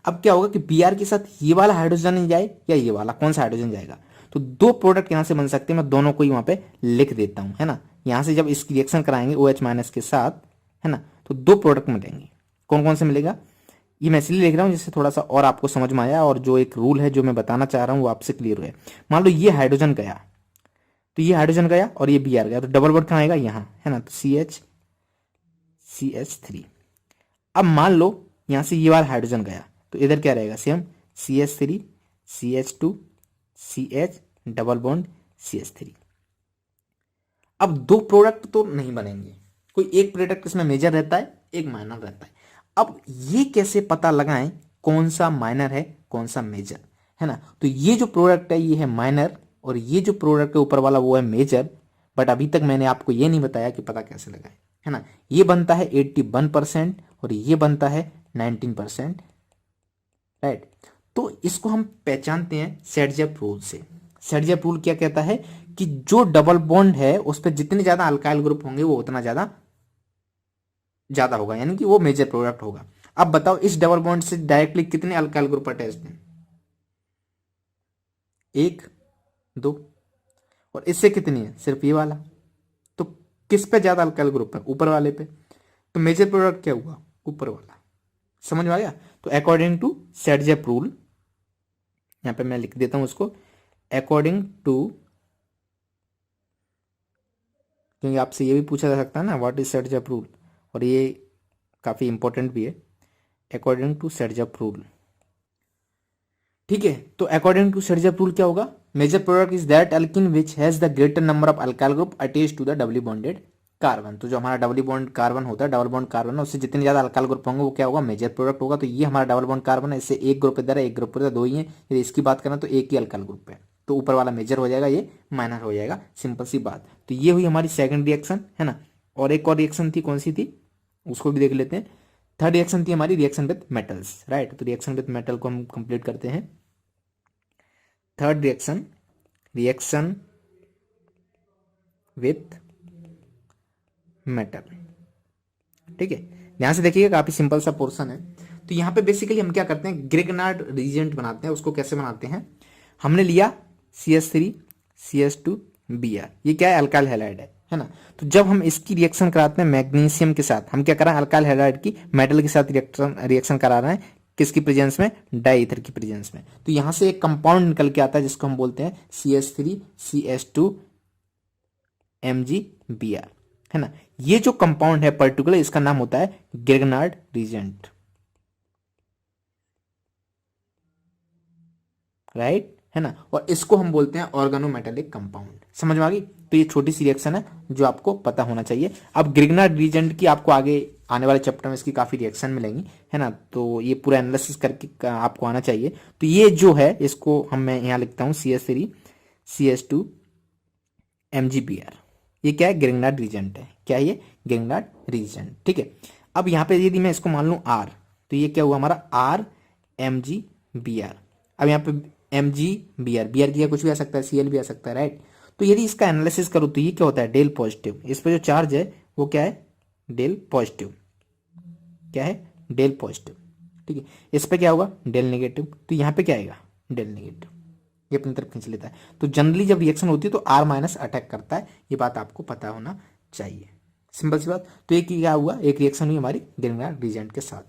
अब क्या होगा कि Br के साथ ये वाला हाइड्रोजन जाए या ये वाला, कौन सा हाइड्रोजन जाएगा? तो 2 प्रोडक्ट यहां से बन सकते हैं, मैं दोनों को ही वहां पे लिख देता हूं, है ना। यहां से जब इसकी रिएक्शन कराएंगे OH माइनस के साथ, है ना, तो 2 प्रोडक्ट मिलेंगे। कौन कौन से मिलेगा? ये मैं इसलिए लिख रहा हूं जिससे थोड़ा सा और आपको समझ में आया, और जो एक रूल है जो मैं बताना चाह रहा हूं वो आपसे क्लियर हुआ। मान लो ये हाइड्रोजन गया, तो ये हाइड्रोजन गया और ये Br गया, तो डबल बॉन्ड कहां आएगा? यहां, है ना। तो CH3। अब मान लो यहां से ये वाला हाइड्रोजन गया, तो इधर क्या रहेगा? Same CH3 CH2 CH double bond CH3। अब 2 प्रोडक्ट तो नहीं बनेंगे, कोई एक प्रोडक्ट इसमें मेजर रहता है, एक माइनर रहता है। अब ये कैसे पता लगाएं कौन सा माइनर है कौन सा मेजर, है ना। तो ये जो प्रोडक्ट है ये है माइनर, और ये जो प्रोडक्ट है ऊपर वाला वो है मेजर। बट अभी तक मैंने आपको ये नहीं बताया कि पता कैसे लगाएं, है ना। ये बनता है 81% और ये बनता है 19%, राइट। तो इसको हम पहचानते हैं सेडजेप रूल से। सेडजेप रूल क्या कहता है कि जो डबल बॉन्ड है उस पर जितने ज्यादा अल्काइल ग्रुप होंगे वो उतना ज्यादा ज्यादा होगा, यानी कि वो मेजर प्रोडक्ट होगा। अब बताओ इस डबल बॉन्ड से डायरेक्टली कितने अल्काइल ग्रुप अटैच्ड हैं? 1 2, और इससे कितनी है? सिर्फ ये वाला। तो किस पे ज्यादा अल्काइल ग्रुप है? ऊपर वाले पे। तो मेजर प्रोडक्ट क्या हुआ? ऊपर वाला। समझ में आ गया? तो अकॉर्डिंग टू सेडजेप रूल, यहां पे मैं लिख देता हूं उसको, अकॉर्डिंग टू, क्योंकि आपसे ये भी पूछा जा सकता है ना व्हाट इज सेडजेप रूल, और ये काफी इंपॉर्टेंट भी है। अकॉर्डिंग टू सेडजेप रूल, ठीक है। तो अकॉर्डिंग टू सेडजेप रूल क्या होगा? Major product is that alkene which has the greater number of alkyl group attached to the doubly bonded carbon. तो जो हमारा डबली बॉन्ड कार्बन होता है, डबल बॉन्ड कार्बन है, उससे जितने ज्यादा अल्काइल ग्रुप होंगे वो क्या होगा? मेजर प्रोडक्ट होगा। तो ये हमारा डबल बॉन्ड कार्बन है, इससे एक ग्रुप इधर है एक ग्रुप इधर, 2 ही है। यदि इसकी बात करें तो एक ही अल्काइल ग्रुप है, तो ऊपर वाला मेजर हो जाएगा, ये माइनर हो जाएगा। सिंपल सी बात। तो ये हुई हमारी सेकंड रिएक्शन, है ना। और एक और रिएक्शन थी, कौन सी थी उसको भी देख लेते हैं। थर्ड रिएक्शन थी हमारी रिएक्शन विद मेटल्स, राइट। तो रिएक्शन विद मेटल को हम कंप्लीट करते हैं। Third reaction, reaction with metal, ठीक है। ध्यान से देखिएगा, काफी सिंपल सा पोर्शन है। तो यहाँ पे बेसिकली हम क्या करते हैं, ग्रिग्नार्ड रीजेंट बनाते हैं। उसको कैसे बनाते हैं, हमने लिया CH3 CH2 Br, ये क्या है, अल्काइल हैलाइड है ना। तो जब हम इसकी रिएक्शन कराते हैं मैग्नीशियम के साथ, हम क्या कर रहे हैं, अल्काइल हैलाइड की मेटल के साथ रिएक्शन करा रहे हैं, किसकी प्रेजेंस में, डाईईथर की प्रेजेंस में। तो यहां से एक कंपाउंड निकल के आता है जिसको हम बोलते हैं CH3 CH2 MgBr, है ना। ये जो कंपाउंड है पर्टिकुलर, इसका नाम होता है ग्रिग्नार्ड रीजेंट, राइट, है ना। और इसको हम बोलते हैं ऑर्गेनोमेटेलिक कंपाउंड। समझ में आ गई। तो ये छोटी सी रिएक्शन है जो आपको पता होना चाहिए। अब ग्रिग्नार्ड रीजेंट की आपको आगे आने वाले चैप्टर में इसकी काफी रिएक्शन मिलेंगी, है ना। तो ये पूरा एनालिसिस करके आपको आना चाहिए। तो ये जो है, इसको हम मैं यहाँ लिखता हूँ CH3 CH2 MgBr, ये क्या है, ग्रिग्नार्ड रीजेंट है। क्या है ये, ग्रिग्नार्ड रीजेंट, ठीक है। अब यहाँ पे यदि मैं इसको मान लूँ R, तो ये क्या हुआ हमारा R MgBr। अब यहाँ पे MgBr, Br की कुछ भी आ सकता है, Cl भी आ सकता है, राइट। तो यदि इसका एनालिसिस करो तो ये क्या होता है, डेल पॉजिटिव। इस पर जो चार्ज है वो क्या है, डेल पॉजिटिव। क्या है, डेल पॉजिटिव, ठीक है। इस पे क्या होगा, डेल नेगेटिव। तो यहाँ पे क्या आएगा, डेल नेगेटिव, ये अपनी तरफ खींच लेता है। तो जनरली जब रिएक्शन होती है तो R माइनस अटैक करता है, ये बात आपको पता होना चाहिए। सिंपल सी बात। तो एक क्या हुआ, एक रिएक्शन हुई हमारी ग्रिग्नार्ड रीजेंट के साथ।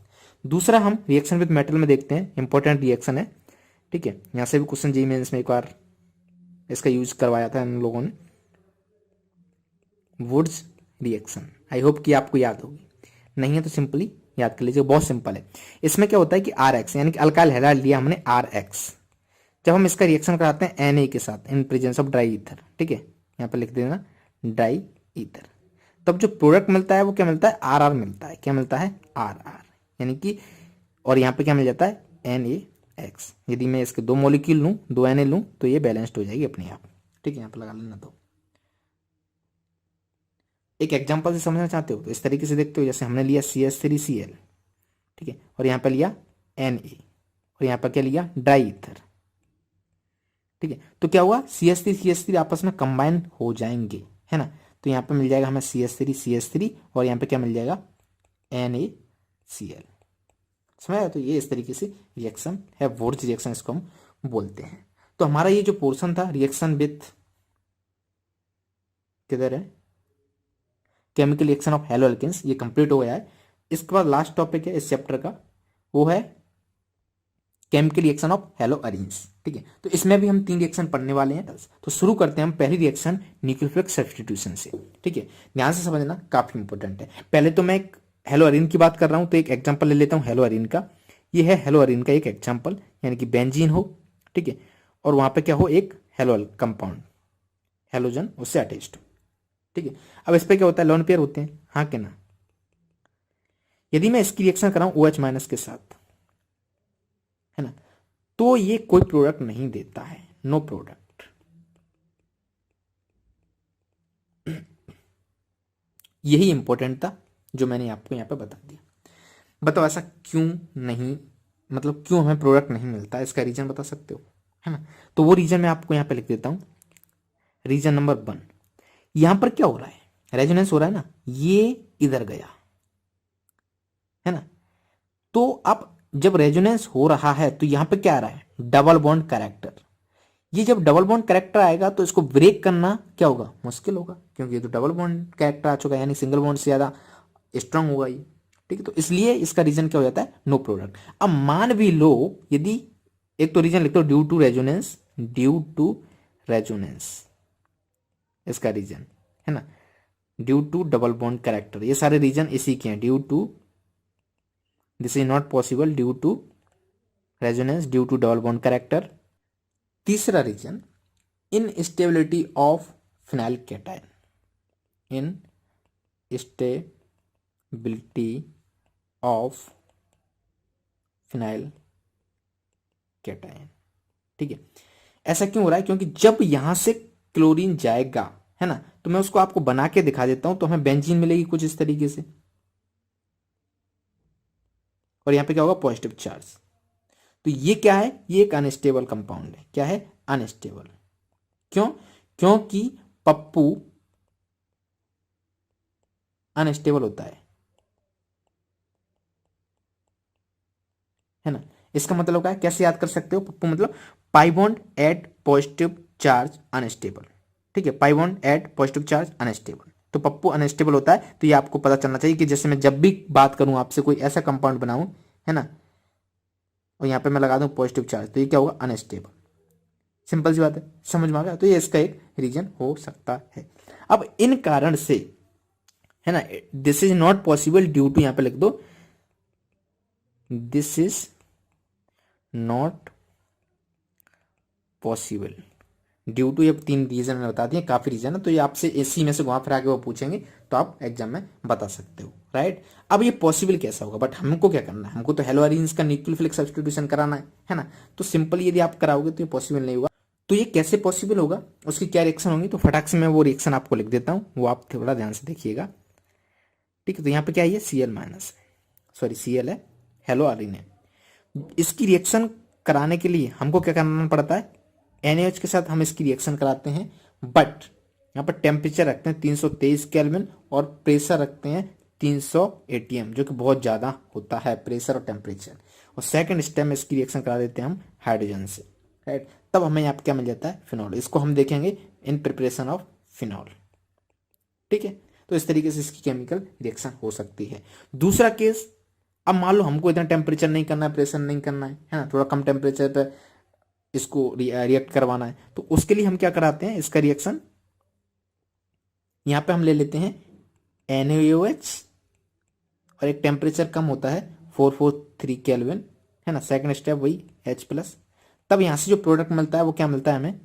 दूसरा हम रिएक्शन विद मेटल में देखते हैं, इंपॉर्टेंट रिएक्शन है, ठीक है। यहां से भी क्वेश्चन जेईई मेंस में एक बार इसका यूज करवाया था इन लोगों ने, वुड्स रिएक्शन। आई होप कि आपको याद होगी, नहीं है तो सिंपली याद कर लीजिए, बहुत सिंपल है। इसमें क्या होता है कि RX यानी कि अल्काइल हैलाइड लिया हमने RX, जब हम इसका रिएक्शन कराते हैं Na के साथ in presence of dry ether, ठीक है, यहाँ पे लिख देना ड्राई ईथर, तब जो प्रोडक्ट मिलता है वो क्या मिलता है, RR मिलता है। क्या मिलता है, RR, यानी कि, और यहाँ पे क्या मिल जाता है, NaX। यदि मैं इसके दो मॉलिक्यूल लूँ, दो Na लूँ, तो ये बैलेंस्ड हो जाएगी अपने आप, ठीक है। यहाँ पे लगा लेना। तो एक एग्जाम्पल से समझना चाहते हो तो इस तरीके से देखते हो, जैसे हमने लिया CH3Cl, ठीक है, और यहाँ पे लिया Na, और यहाँ पर क्या लिया, डाई ईथर, ठीक है। तो क्या हुआ, CH3 आपस में कंबाइन हो जाएंगे, है ना। तो यहाँ पे मिल जाएगा हमें CH3 और यहाँ पे क्या मिल जाएगा, NaCl। समझ आया। तो ये इस तरीके से रिएक्शन है, वुड्स रिएक्शन इसको हम बोलते हैं। तो हमारा ये जो पोर्शन था रिएक्शन विथ, किधर है, chemical reaction of halo alkanes, ये कंप्लीट हो गया है। इसके बाद लास्ट टॉपिक है इस चैप्टर का, वो है chemical reaction of hello arenes, ठीक है। तो इसमें भी हम 3 रिएक्शन पढ़ने वाले हैं। तो शुरू करते हैं हम पहली रिएक्शन न्यूक्लियोफिलिक सब्स्टिट्यूशन से, ठीक है। ध्यान से समझना, काफी इंपॉर्टेंट है। पहले तो मैं एक हेलो अरीन की बात कर रहा हूं, तो एक एग्जांपल ले लेता हूं हेलो अरीन का। ये है हेलो अरीन का एक एग्जांपल, यानी कि बेंजीन हो, ठीक है, और वहां पे क्या हो, एक हेलो कंपाउंड, हेलोजन उससे अटैच्ड हो, ठीक है। अब इस पे क्या होता है, लोन पेयर होते हैं, हाँ के ना। यदि मैं इसकी रिएक्शन कराऊं OH माइनस के साथ, है ना, तो ये कोई प्रोडक्ट नहीं देता है, नो प्रोडक्ट। यही इंपॉर्टेंट था जो मैंने आपको यहां पे बता दिया। बताओ ऐसा क्यों नहीं, मतलब क्यों हमें प्रोडक्ट नहीं मिलता, इसका रीजन बता सकते हो, है ना। तो वो रीजन मैं आपको यहां पे लिख देता हूं। रीजन नंबर 1, यहां पर क्या हो रहा है, रेजोनेंस हो रहा है ना, ये इधर गया, है ना। तो अब जब रेजोनेंस हो रहा है तो यहां पे क्या आ रहा है, डबल बॉन्ड कैरेक्टर। ये जब डबल बॉन्ड कैरेक्टर आएगा तो इसको ब्रेक करना क्या होगा, मुश्किल होगा, क्योंकि ये तो डबल बॉन्ड कैरेक्टर आ चुका है, यानी सिंगल बॉन्ड से ज्यादा स्ट्रांग होगा ये, ठीक है। तो इसलिए इसका रीजन क्या हो जाता है, नो प्रोडक्ट। अब मान भी लो, यदि एक तो रीजन लिखते हो due to resonance, due to resonance इसका रीजन, है ना, due to double bond character, ये सारे रीजन इसी के हैं। Due to, this is not possible, due to resonance, due to double bond character. तीसरा reason, instability of phenyl cation, instability of phenyl cation, ठीक है। ऐसा क्यों हो रहा है, क्योंकि जब यहां से क्लोरीन जाएगा, है ना, तो मैं उसको आपको बना के दिखा देता हूं, तो हमें बेंजीन मिलेगी कुछ इस तरीके से, और यहां पे क्या होगा, पॉजिटिव चार्ज। तो ये क्या है, ये एक अनस्टेबल कंपाउंड है। क्या है, अनस्टेबल। क्यों, क्योंकि पप्पू अनस्टेबल होता है, इसका मतलब क्या है, कैसे याद कर सकते हो पप्पू, मतलब pi bond at positive charge unstable, ठीक है, pi bond at positive charge unstable, तो पप्पू अनस्टेबल होता है। तो ये आपको पता चलना चाहिए कि जैसे मैं जब भी बात करूं आपसे कोई ऐसा कंपाउंड बनाऊं, है ना, और यहाँ पे मैं लगा दूं पॉजिटिव चार्ज, तो ये क्या होगा, अनस्टेबल। सिंपल सी बात है, समझ में आ गया। तो ये इसका एक रीजन हो सकता है। अब इन कारण से, है ना, this is not possible due to, यहां पे लिख दो this is not possible due to, ये 3 रीजन मैंने बता दिए, काफी रीजन है, तो ये आपसे इसी में से घुमा फिरा के वो पूछेंगे तो आप एग्जाम में बता सकते हो, राइट। अब ये पॉसिबल कैसा होगा, बट हमको क्या करना है, हमको तो हेलोअरीन्स का न्यूक्लियोफिलिक सब्स्टिट्यूशन कराना है ना, तो सिंपल यदि आप कराओगे तो ये पॉसिबल नहीं होगा। तो ये कैसे पॉसिबल होगा, उसकी क्या रिएक्शन होंगी, तो फटाक से मैं वो रिएक्शन आपको लिख देता हूँ, वो आप थोड़ा ध्यान से देखिएगा, ठीक है। तो यहाँ पे क्या है, Cl माइनस, सॉरी Cl है, हेलोअरीन है। इसकी रिएक्शन कराने के लिए हमको क्या करना पड़ता है, NaOH के साथ हम इसकी रिएक्शन कराते हैं, बट यहाँ पर टेम्परेचर रखते हैं 323 केल्विन और प्रेशर रखते हैं 300 atm, जो कि बहुत ज़्यादा होता है प्रेशर और टेम्परेचर। और सेकंड स्टेप में इसकी रिएक्शन करा देते हैं हम हाइड्रोजन से, राइट। तब हमें यहाँ पे क्या मिल जाता है, फिनॉल। इसको हम देखेंगे इन प्रिपरेशन ऑफ फिनॉल, ठीक है। तो इस तरीके से इसकी केमिकल रिएक्शन हो सकती है। दूसरा केस, अब मान लो हमको इतना टेम्परेचर नहीं करना है, प्रेशर नहीं करना है ना, थोड़ा कम टेम्परेचर पे इसको रिएक्ट करवाना है, तो उसके लिए हम क्या कराते हैं, इसका रिएक्शन यहां पे हम ले लेते हैं NaOH, और एक टेम्परेचर कम होता है 443 केल्विन, है ना, सेकंड स्टेप वही H+। तब यहां से जो प्रोडक्ट मिलता है वो क्या मिलता है हमें,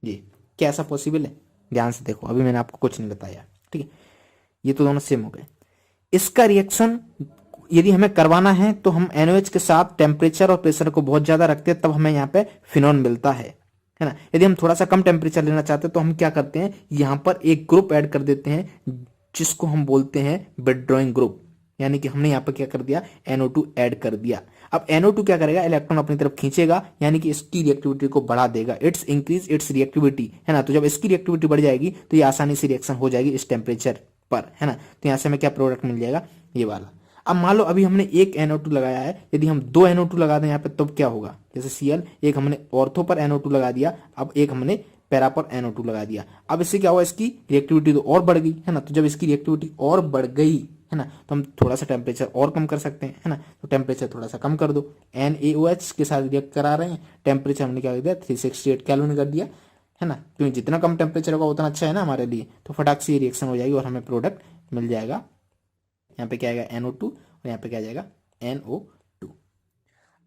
जी। क्या ऐसा पॉसिबल है, ध्यान से देखो, अभी मैंने आपको कुछ नहीं बताया, ठीक है। ये तो दोनों सेम हो गए। इसका रिएक्शन यदि हमें करवाना है तो हम NaOH के साथ टेम्परेचर और प्रेशर को बहुत ज्यादा रखते हैं, तब हमें यहाँ पे फिनॉल मिलता है ना। यदि हम थोड़ा सा कम टेम्परेचर लेना चाहते हैं तो हम क्या करते हैं, यहाँ पर एक ग्रुप ऐड कर देते हैं जिसको हम बोलते हैं विथड्रॉइंग ग्रुप, यानी कि हमने यहाँ पर क्या कर दिया, NO2 ऐड कर दिया। अब NO2 क्या करेगा, इलेक्ट्रॉन अपनी तरफ खींचेगा, यानी कि इसकी रिएक्टिविटी को बढ़ा देगा, इट्स इंक्रीज इट्स रिएक्टिविटी, है ना। तो जब इसकी रिएक्टिविटी बढ़ जाएगी तो ये आसानी से रिएक्शन हो जाएगी इस टेम्परेचर पर, है ना। तो यहाँ से हमें क्या प्रोडक्ट मिल जाएगा, ये वाला। अब मान लो अभी हमने एक NO2 लगाया है, यदि हम 2 NO2 लगा दें यहाँ पे, तब क्या होगा, जैसे Cl, एक हमने ऑर्थो पर NO2 लगा दिया, अब एक हमने पैरा पर NO2 लगा दिया। अब इससे क्या हुआ, इसकी रिएक्टिविटी तो और बढ़ गई, है ना। तो जब इसकी रिएक्टिविटी और बढ़ गई, है ना, तो हम थोड़ा सा टेम्परेचर और कम कर सकते हैं, है ना। तो टेम्परेचर थोड़ा सा कम कर दो, NaOH के साथ रिएक्ट करा रहे हैं, टेम्परेचर हमने क्या कर दिया, 368 केल्विन कर दिया, है ना। क्योंकि जितना कम टेम्परेचर होगा उतना अच्छा है ना हमारे लिए, तो फटाक से ये रिएक्शन हो जाएगी और हमें प्रोडक्ट मिल जाएगा। यहाँ पे क्या आएगा, NO2, और यहाँ पे क्या आ जाएगा, NO2।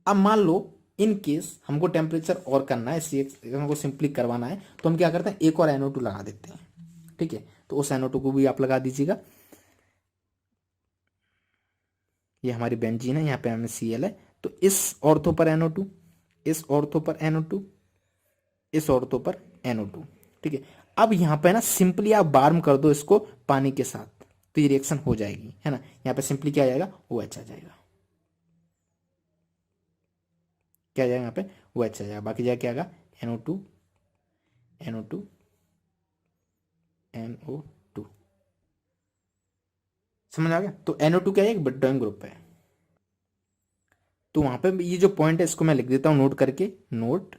अब मान लो इन केस हमको टेम्परेचर और करना है, इस रिएक्शन को सिंपली करवाना है, तो हम क्या करते हैं, एक और NO2 लगा देते हैं, ठीक है। तो उस NO2 को भी आप लगा दीजिएगा। ये हमारी बेंजीन है, यहाँ पे हमें Cl है, तो इस ऑर्थो पर NO2, इस ऑर्थो पर NO2, इस ऑर्थो पर NO2, ठीक है। अब यहाँ पे ना सिंपली आप वार्म कर दो इसको पानी के साथ, तो ये रिएक्शन हो जाएगी, है ना। यहाँ पे सिंपली क्या आ जाएगा, OH आ जाएगा, क्या आ जाएगा, यहाँ पे OH आ जाएगा, बाकी जगह क्या आएगा, NO2 NO2 NO2, समझ आ गया। तो NO2 क्या है, एक विथड्रॉइंग ग्रुप है। तो वहां पे ये जो पॉइंट है इसको मैं लिख देता हूं नोट करके, नोट,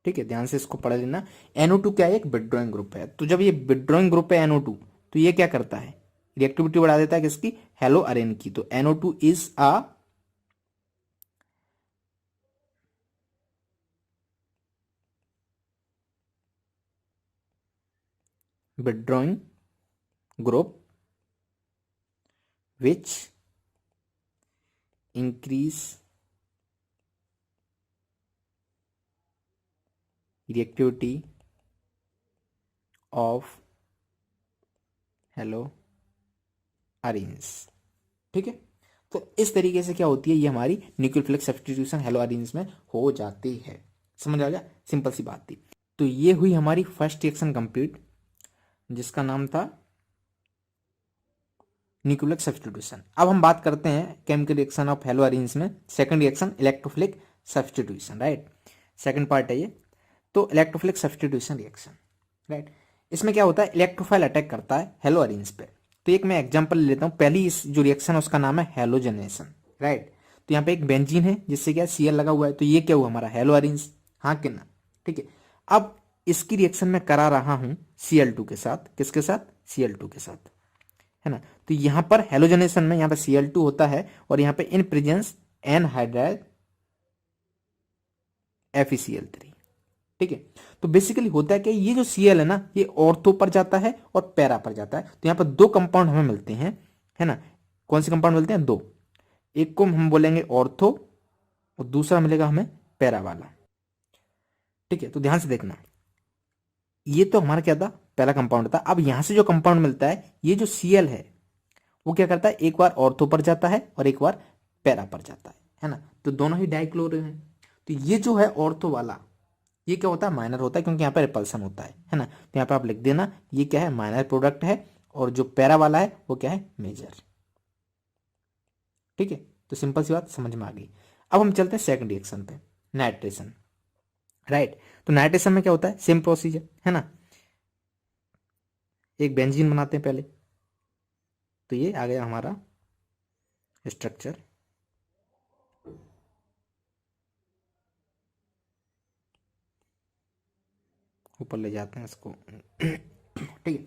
ठीक है, ध्यान से इसको पढ़ लेना। NO2 क्या है, एक विथड्रॉइंग ग्रुप है। तो जब ये विथड्रॉइंग ग्रुप है NO2, तो ये क्या करता है, रिएक्टिविटी बढ़ा देता है किसकी, हेलोअरेन की। तो NO2 is a withdrawing group which increase reactivity of हेलोअरीन्स, ठीक है। तो इस तरीके से क्या होती है, ये हमारी न्यूक्लियोफिलिक सब्स्टिट्यूशन हेलोअरीन्स में हो जाती है। समझ आ गया, सिंपल सी बात थी। तो ये हुई हमारी फर्स्ट रिएक्शन कंप्लीट, जिसका नाम था न्यूक्लियोफिलिक सब्स्टिट्यूशन। अब हम बात करते हैं केमिकल रिएक्शन ऑफ हेलोअरीन्स में second reaction, electrophilic substitution, right. Second part है ये। तो इलेक्ट्रोफिलिक सब्स्टिट्यूशन रिएक्शन, राइट। इसमें क्या होता है, इलेक्ट्रोफाइल अटैक करता है हेलोअरीन्स पे, तो एक मैं एग्जांपल ले लेता हूँ। पहली इस जो रिएक्शन है उसका नाम है हेलोजनेशन, राइट। तो यहाँ पे एक बेंजीन है जिससे क्या Cl लगा हुआ है, तो ये क्या हुआ हमारा हेलो अरेंज, हाँ कि ना, ठीक है। अब इसकी रिएक्शन मैं करा रहा हूं Cl2 के साथ, किसके साथ, Cl2 के साथ, है ना। तो यहां पर हेलोजनेशन में यहाँ पे Cl2 होता है और यहाँ पे इन प्रेजेंस एनहाइड्राइड FeCl3, ठीक है। तो बेसिकली होता है कि ये जो Cl है ना ये ऑर्थो पर जाता है और पैरा पर जाता है। तो यहाँ पर दो कंपाउंड हमें मिलते हैं, है ना। कौन से कंपाउंड मिलते हैं, दो। एक को हम बोलेंगे ऑर्थो और दूसरा मिलेगा हमें पैरा वाला, ठीक है। तो ध्यान से देखना, ये तो हमारा क्या था, पहला कंपाउंड था। अब यहां से जो कंपाउंड मिलता है, ये जो Cl है वो क्या करता है, एक बार ऑर्थो पर जाता है और एक बार पैरा पर जाता है ना। तो दोनों ही डाइक्लोरो हैं। तो ये जो है ऑर्थो वाला, ये क्या होता है, माइनर होता है, क्योंकि यहाँ पे रिपल्सन होता है ना। तो यहाँ पे आप लिख देना ये क्या है, माइनर प्रोडक्ट है, और जो पैरा वाला है वो क्या है, मेजर, ठीक है। तो सिंपल सी बात समझ में आ गई। अब हम चलते हैं सेकंड रिएक्शन पे, नाइट्रेशन, राइट। तो नाइट्रेशन में क्या होता है, सेम प्रोसीजर है ना। एक बेंजीन बनाते हैं पहले, तो ये आ गया हमारा स्ट्रक्चर, ऊपर ले जाते हैं इसको, ठीक है।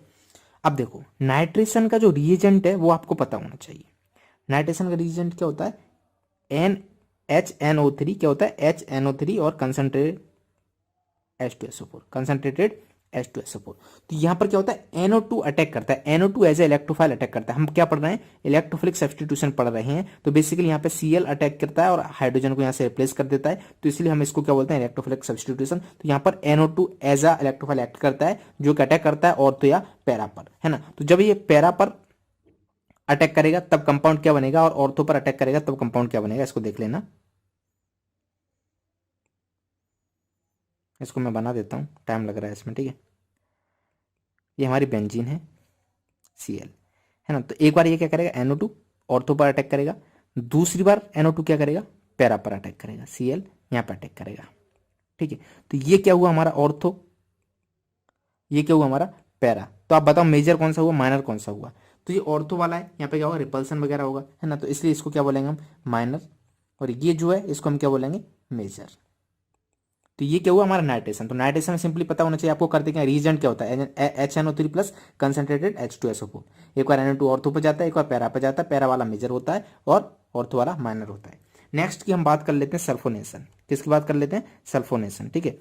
अब देखो नाइट्रेशन का जो रिएजेंट है वो आपको पता होना चाहिए। नाइट्रेशन का रिएजेंट क्या होता है, NHNO3, क्या होता है HNO3 और कंसंट्रेटेड H2SO4, कंसंट्रेटेड H2SO4। तो यहां पर क्या होता है, NO2 अटैक करता है, NO2 as a electrophile attack करता है। हम क्या पढ़ रहे हैं, इलेक्ट्रोफिलिक सब्स्टिट्यूशन पढ़ रहे हैं। तो बेसिकली यहाँ पे Cl अटैक करता है और हाइड्रोजन को यहाँ से रिप्लेस कर देता है, तो इसलिए हम इसको क्या बोलते हैं, इलेक्ट्रोफिलिक सब्स्टिट्यूशन। तो यहाँ पर NO2 as a electrophile act करता है, जो कि अटैक करता है ऑर्थो या पैरा पर, है ना। तो जब ये पैरा पर अटैक करेगा तब कंपाउंड क्या बनेगा, और ऑर्थो पर अटैक करेगा तब कंपाउंड क्या बनेगा, इसको देख लेना। इसको मैं बना देता हूँ, टाइम लग रहा है इसमें, ठीक है। ये हमारी बेंजीन है Cl, है ना। तो एक बार ये क्या करेगा, NO2 ऑर्थो पर अटैक करेगा, दूसरी बार NO2 क्या करेगा, पैरा पर अटैक करेगा, Cl यहाँ पर अटैक करेगा, ठीक है। तो ये क्या हुआ हमारा ऑर्थो, ये क्या हुआ हमारा पैरा। तो आप बताओ मेजर कौन सा हुआ, माइनर कौन सा हुआ। तो ये ऑर्थो वाला है, यहाँ पे क्या होगा, रिपल्सन वगैरह होगा, है ना। तो इसलिए इसको क्या बोलेंगे हम, माइनर, और ये जो है इसको हम क्या बोलेंगे, मेजर। तो ये क्या हुआ हमारा नाइट्रेशन। तो नाइट्रेशन में सिंपली पता होना चाहिए आपको, करते क्या, रीजेंट क्या होता है, HNO3 प्लस कंसंट्रेटेड H2SO4। एक बार NO2 ऑर्थो पर जाता है, एक बार पैरा पर जाता है, पैरा वाला मेजर होता है और ऑर्थो वाला माइनर होता है। नेक्स्ट की हम बात कर लेते हैं सल्फोनेशन। किसकी बात कर लेते हैं, सल्फोनेशन, ठीक है।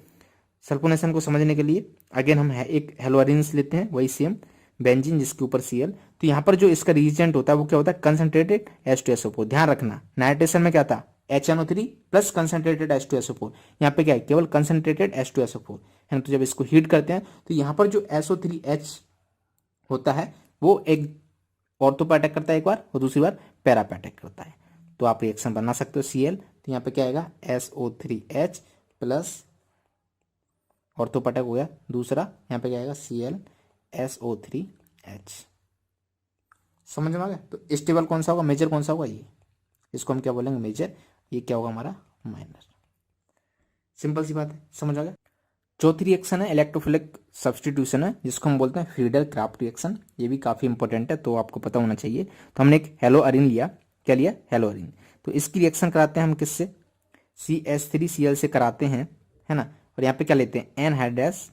सल्फोनेशन को समझने के लिए अगेन हम एक हेलोअरेंस लेते हैं, वही सेम बेंजीन जिसके ऊपर Cl। तो यहाँ पर जो इसका रिएजेंट होता है वो क्या होता है, कंसंट्रेटेड H2SO4। ध्यान रखना नाइट्रेशन में क्या था, HNO3 प्लस कंसंट्रेटेड H2SO4। यहाँ पे क्या है, केवल कंसंट्रेटेड H2SO4, है ना। तो जब इसको हीट करते हैं तो यहाँ पर जो SO3H होता है वो एक ऑर्थो पे अटैक करता है एक बार, और दूसरी बार पैरा पे अटैक करता है। तो आप रिएक्शन बना सकते हो Cl। तो यहाँ पे क्या आएगा, SO3H प्लस ऑर्थो पे अटैक हो गया, दूसरा यहाँ पे क्या आएगा, ClSO3H। समझ में आ गया। तो स्टेबल कौन सा होगा, मेजर कौन सा होगा, ये, इसको हम क्या बोलेंगे, मेजर। ये क्या होगा हमारा, माइनर। सिंपल सी बात है, समझ आ गया। चौथी रिएक्शन है इलेक्ट्रोफिलिक सब्स्टिट्यूशन है, जिसको हम बोलते हैं फ्रीडल क्राफ्ट रिएक्शन। ये भी काफी इंपॉर्टेंट है, तो आपको पता होना चाहिए। तो हमने एक हेलो अरिन लिया, क्या लिया, हेलो अरिन। तो इसकी रिएक्शन कराते हैं हम किससे, CH3Cl से कराते हैं, है ना। और यहाँ पे क्या लेते हैं, एनहाइड्रस,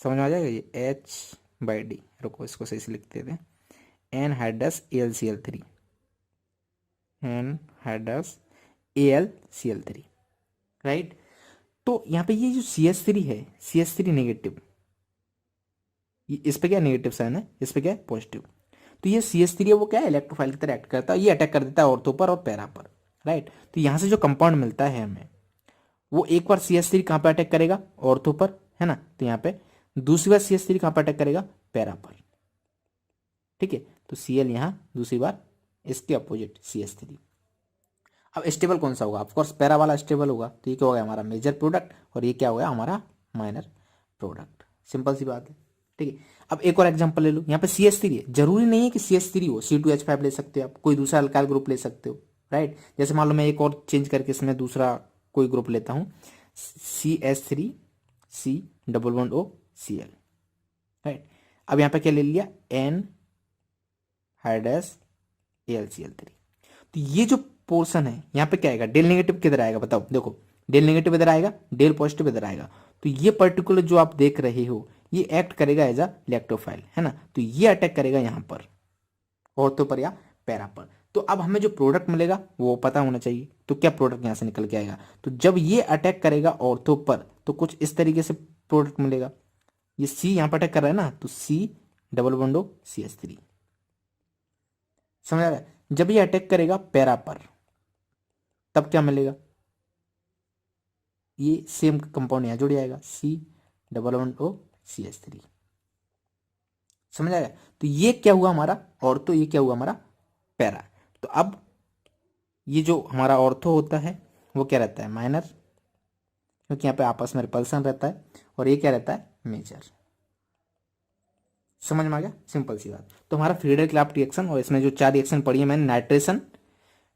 समझ में आ जाएगा, ये H/D, रुको इसको सही से लिखते थे, anhydrous AlCl3, anhydrous AlCl3, right. तो यहाँ पे ये जो CH3 है, CH3 नेगेटिव, इस पे क्या नेगेटिव साइन है, इस पे क्या है पॉजिटिव। तो ये CH3 है वो क्या है, इलेक्ट्रोफाइल की तरह एक्ट करता है, ये अटैक कर देता है ऑर्थो पर और पैरा पर, राइट। तो यहाँ से जो कंपाउंड मिलता है हमें, वो एक बार CH3 कहाँ पे अटैक करेगा, ऑर्थो पर, है ना। तो यहाँ पे दूसरी बार CH3 कहाँ पे अटैक करेगा, पैरा पर, ठीक है। तो Cl यहाँ दूसरी बार इसके अपोजिट CH3। अब स्टेबल कौन सा होगा, ऑफकोर्स पैरा वाला स्टेबल होगा। तो ये क्या होगा हमारा मेजर प्रोडक्ट, और ये क्या होगा हमारा माइनर प्रोडक्ट। सिंपल सी बात है, ठीक है। अब एक और एग्जांपल ले लो, यहाँ पे CH3 है, जरूरी नहीं है कि CH3 हो, C2H5 ले सकते हो आप, कोई दूसरा अल्काइल ग्रुप ले सकते हो, राइट। जैसे मान लो मैं एक और चेंज करके इसमें दूसरा कोई ग्रुप लेता हूँ, CH3C double bond OCl, right. अब यहाँ पे क्या ले लिया, एन हाइड्रस AlCl3। तो ये जो पोर्शन है यहाँ पे क्या आएगा, डेल नेगेटिव किधर आएगा बताओ, देखो डेल नेगेटिव इधर आएगा, डेल पॉजिटिव इधर आएगा। तो ये पर्टिकुलर जो आप देख रहे हो ये एक्ट करेगा एज अ इलेक्ट्रोफाइल, है ना। तो ये अटैक करेगा यहाँ पर ऑर्थो पर या पैरा पर। तो अब हमें जो प्रोडक्ट मिलेगा वो पता होना चाहिए। तो क्या प्रोडक्ट यहाँ से निकल के आएगा, तो जब ये अटैक करेगा ऑर्थो पर तो कुछ इस तरीके से प्रोडक्ट मिलेगा। ये सी यहाँ पर अटैक कर रहा है ना, तो सी डबल बॉन्ड CH3, समझ आ रहा है। जब ये अटैक करेगा पैरा पर तब क्या मिलेगा, ये सेम कंपाउंड यहाँ जुड़ जाएगा, सी डबल बॉन्ड CH3, समझ आएगा। तो ये क्या हुआ हमारा ऑर्थो, ये क्या हुआ हमारा पैरा। तो अब ये जो हमारा ऑर्थो होता है वो क्या रहता है, माइनर, क्योंकि यहाँ पे आपस में रिपल्सन रहता है, और ये क्या रहता है, मेजर। समझ में आ गया, सिंपल सी बात। तो हमारा फ्रीडल क्लाफ्ट रिएक्शन, और इसमें जो 4 रिएक्शन पढ़ी है मैंने, नाइट्रेशन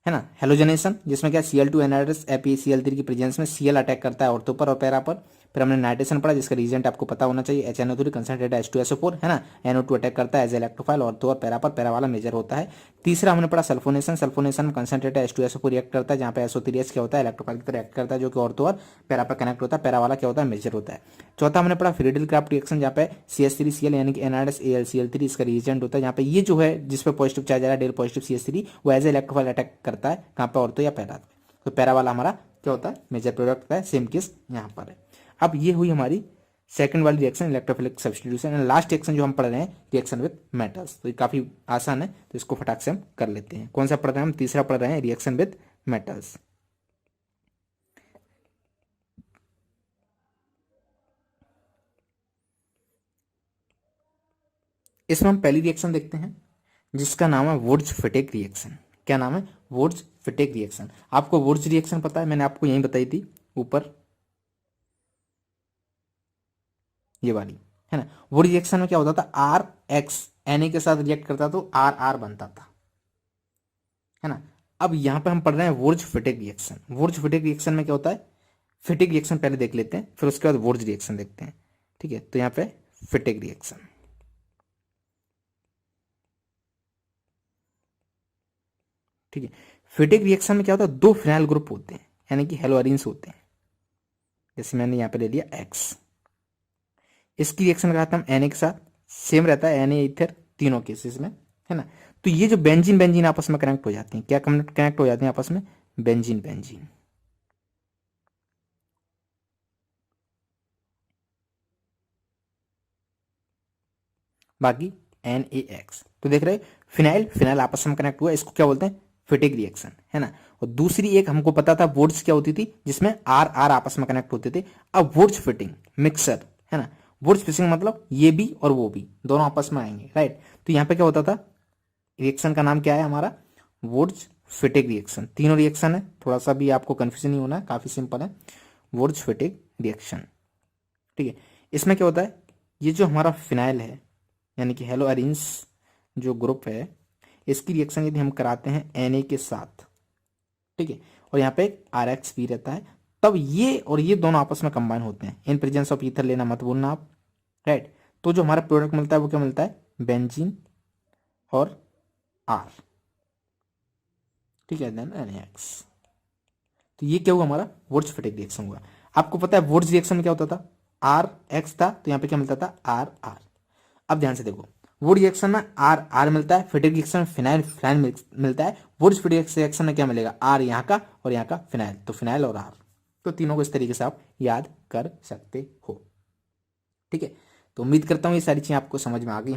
है ना, हेलोजनेशन जिसमें क्या Cl2 एनहाइड्रस FeCl3 की प्रेजेंस में Cl अटैक करता है ऑर्थो पर और पैरा पर। फिर हमने नाइट्रेशन पढ़ा जिसका रीजेंट आपको पता होना चाहिए, HNO3 कंसंट्रेटेड H2SO4, है ना। NO2 अटैक करता है एज इलेक्ट्रोफाइल ऑर्थो और पैरा पर, पैरा वाला मेजर होता है। तीसरा हमने पढ़ा सल्फोनेशन, सल्फोनेशन में कंसंट्रेटेड H2SO4 रिएक्ट करता है, जहाँ पे SO3H क्या होता है, इलेक्ट्रोफाइल की तरह रिएक्ट करता है, जो कि ऑर्थो और पैरा पर कनेक्ट होता है, पैरा वाला क्या होता है, मेजर होता है। चौथा हमने पढ़ा फ्रीडल क्राफ्ट रिएक्शन, जहाँ पे CH3Cl यानी कि एनहाइड्रस AlCl3 इसका रिएजेंट होता है, जहाँ पे ये जो है जिस पे पॉजिटिव चार्ज आ रहा है डेल पॉजिटिव CH3 वो एज इलेक्ट्रोफाइल अटैक करता है कहाँ पे, ऑर्थो या पैरा। तो पैरा वाला हमारा क्या होता है, मेजर प्रोडक्ट होता है। सेम केस यहाँ पर है। अब ये हुई हमारी सेकंड वाली reaction, electrophilic substitution. And last reaction जो हम पढ़ रहे हैं, रिएक्शन विद मेटल्स। तो ये काफी आसान है, तो इसको फटाक से हम कर लेते हैं। कौन सा पढ़ रहे हैं हम, तीसरा पढ़ रहे हैं, रिएक्शन विद मेटल्स। इसमें हम पहली रिएक्शन देखते हैं जिसका नाम है वुर्ज-फिटेक रिएक्शन। क्या नाम है, वुर्ज-फिटेक रिएक्शन। आपको वुर्ज रिएक्शन पता है, मैंने आपको यही बताई थी ऊपर, ये वाली, है ना। वो रिएक्शन में क्या होता था, RX Na के साथ रिएक्ट करता तो RR बनता था, है ना। अब यहां पे हम पढ़ रहे हैं वुर्ज फिटिक रिएक्शन। वुर्ज फिटिक रिएक्शन में क्या होता है, फिटिक रिएक्शन पहले देख लेते हैं, फिर उसके बाद वुर्ज रिएक्शन देखते हैं, ठीक है। तो यहाँ पे फिटिक रिएक्शन, ठीक है। फिटिक रिएक्शन में क्या होता है, 2 फिनाइल ग्रुप होते हैं, यानी कि हेलोअरीन्स होते हैं। जैसे मैंने यहाँ पे ले लिया X, इसकी रिएक्शन कराता हम Na के साथ, सेम रहता है Na ईथर तीनों केसेस में, है ना। तो ये जो बेंजीन बेंजीन आपस में कनेक्ट हो जाती हैं, क्या कनेक्ट हो जाते हैं आपस में, बेंजीन बेंजीन। बाकी NaX, तो देख रहे फिनाइल फिनाइल आपस में कनेक्ट हुआ, इसको क्या बोलते हैं, फिटिक रिएक्शन, है ना। और दूसरी एक हमको पता था वुड्स क्या होती थी, जिसमें आर आर आपस में कनेक्ट होते थे। अब वुड्स फिटिंग मिक्सर, है ना। वुड्स फिटिंग मतलब ये भी और वो भी दोनों आपस में आएंगे, राइट। तो यहाँ पे क्या होता था, रिएक्शन का नाम क्या है हमारा, वुड्स फिटिक रिएक्शन। तीनों रिएक्शन है, थोड़ा सा भी आपको कंफ्यूजन नहीं होना है, काफी सिंपल है, वुड्स फिटिक रिएक्शन, ठीक है। इसमें क्या होता है, ये जो हमारा फिनाइल है यानी कि हेलो अरेंज जो ग्रुप है, इसकी रिएक्शन यदि हम कराते हैं Na के साथ, ठीक है, और यहाँ पे एक RX भी रहता है, तब ये और ये दोनों आपस में कंबाइन होते हैं। इन प्रेजेंस ऑफ ईथर लेना मत भूलना आप, राइट। तो जो हमारा प्रोडक्ट मिलता है वो क्या मिलता है, बेंजीन और R, ठीक है, देन NaX। तो ये क्या हुआ, हमारा वुड्स फिटिक रिएक्शन हुआ। आपको पता है वुड्स रिएक्शन में क्या होता था, RX था, तो यहाँ पे क्या मिलता था, RR। अब ध्यान से देखो, वुड रिएक्शन में आर आर मिलता है, फिटिक रिएक्शन में फिनाइल फिनाइल मिलता है। वुड फिटिक रिएक्शन में क्या मिलेगा, आर यहाँ का और यहाँ का फिनाइल, तो फिनाइल और आर। तो तीनों को इस तरीके से आप याद कर सकते हो, ठीक है। तो उम्मीद करता हूँ ये सारी चीजें आपको समझ में आ गई।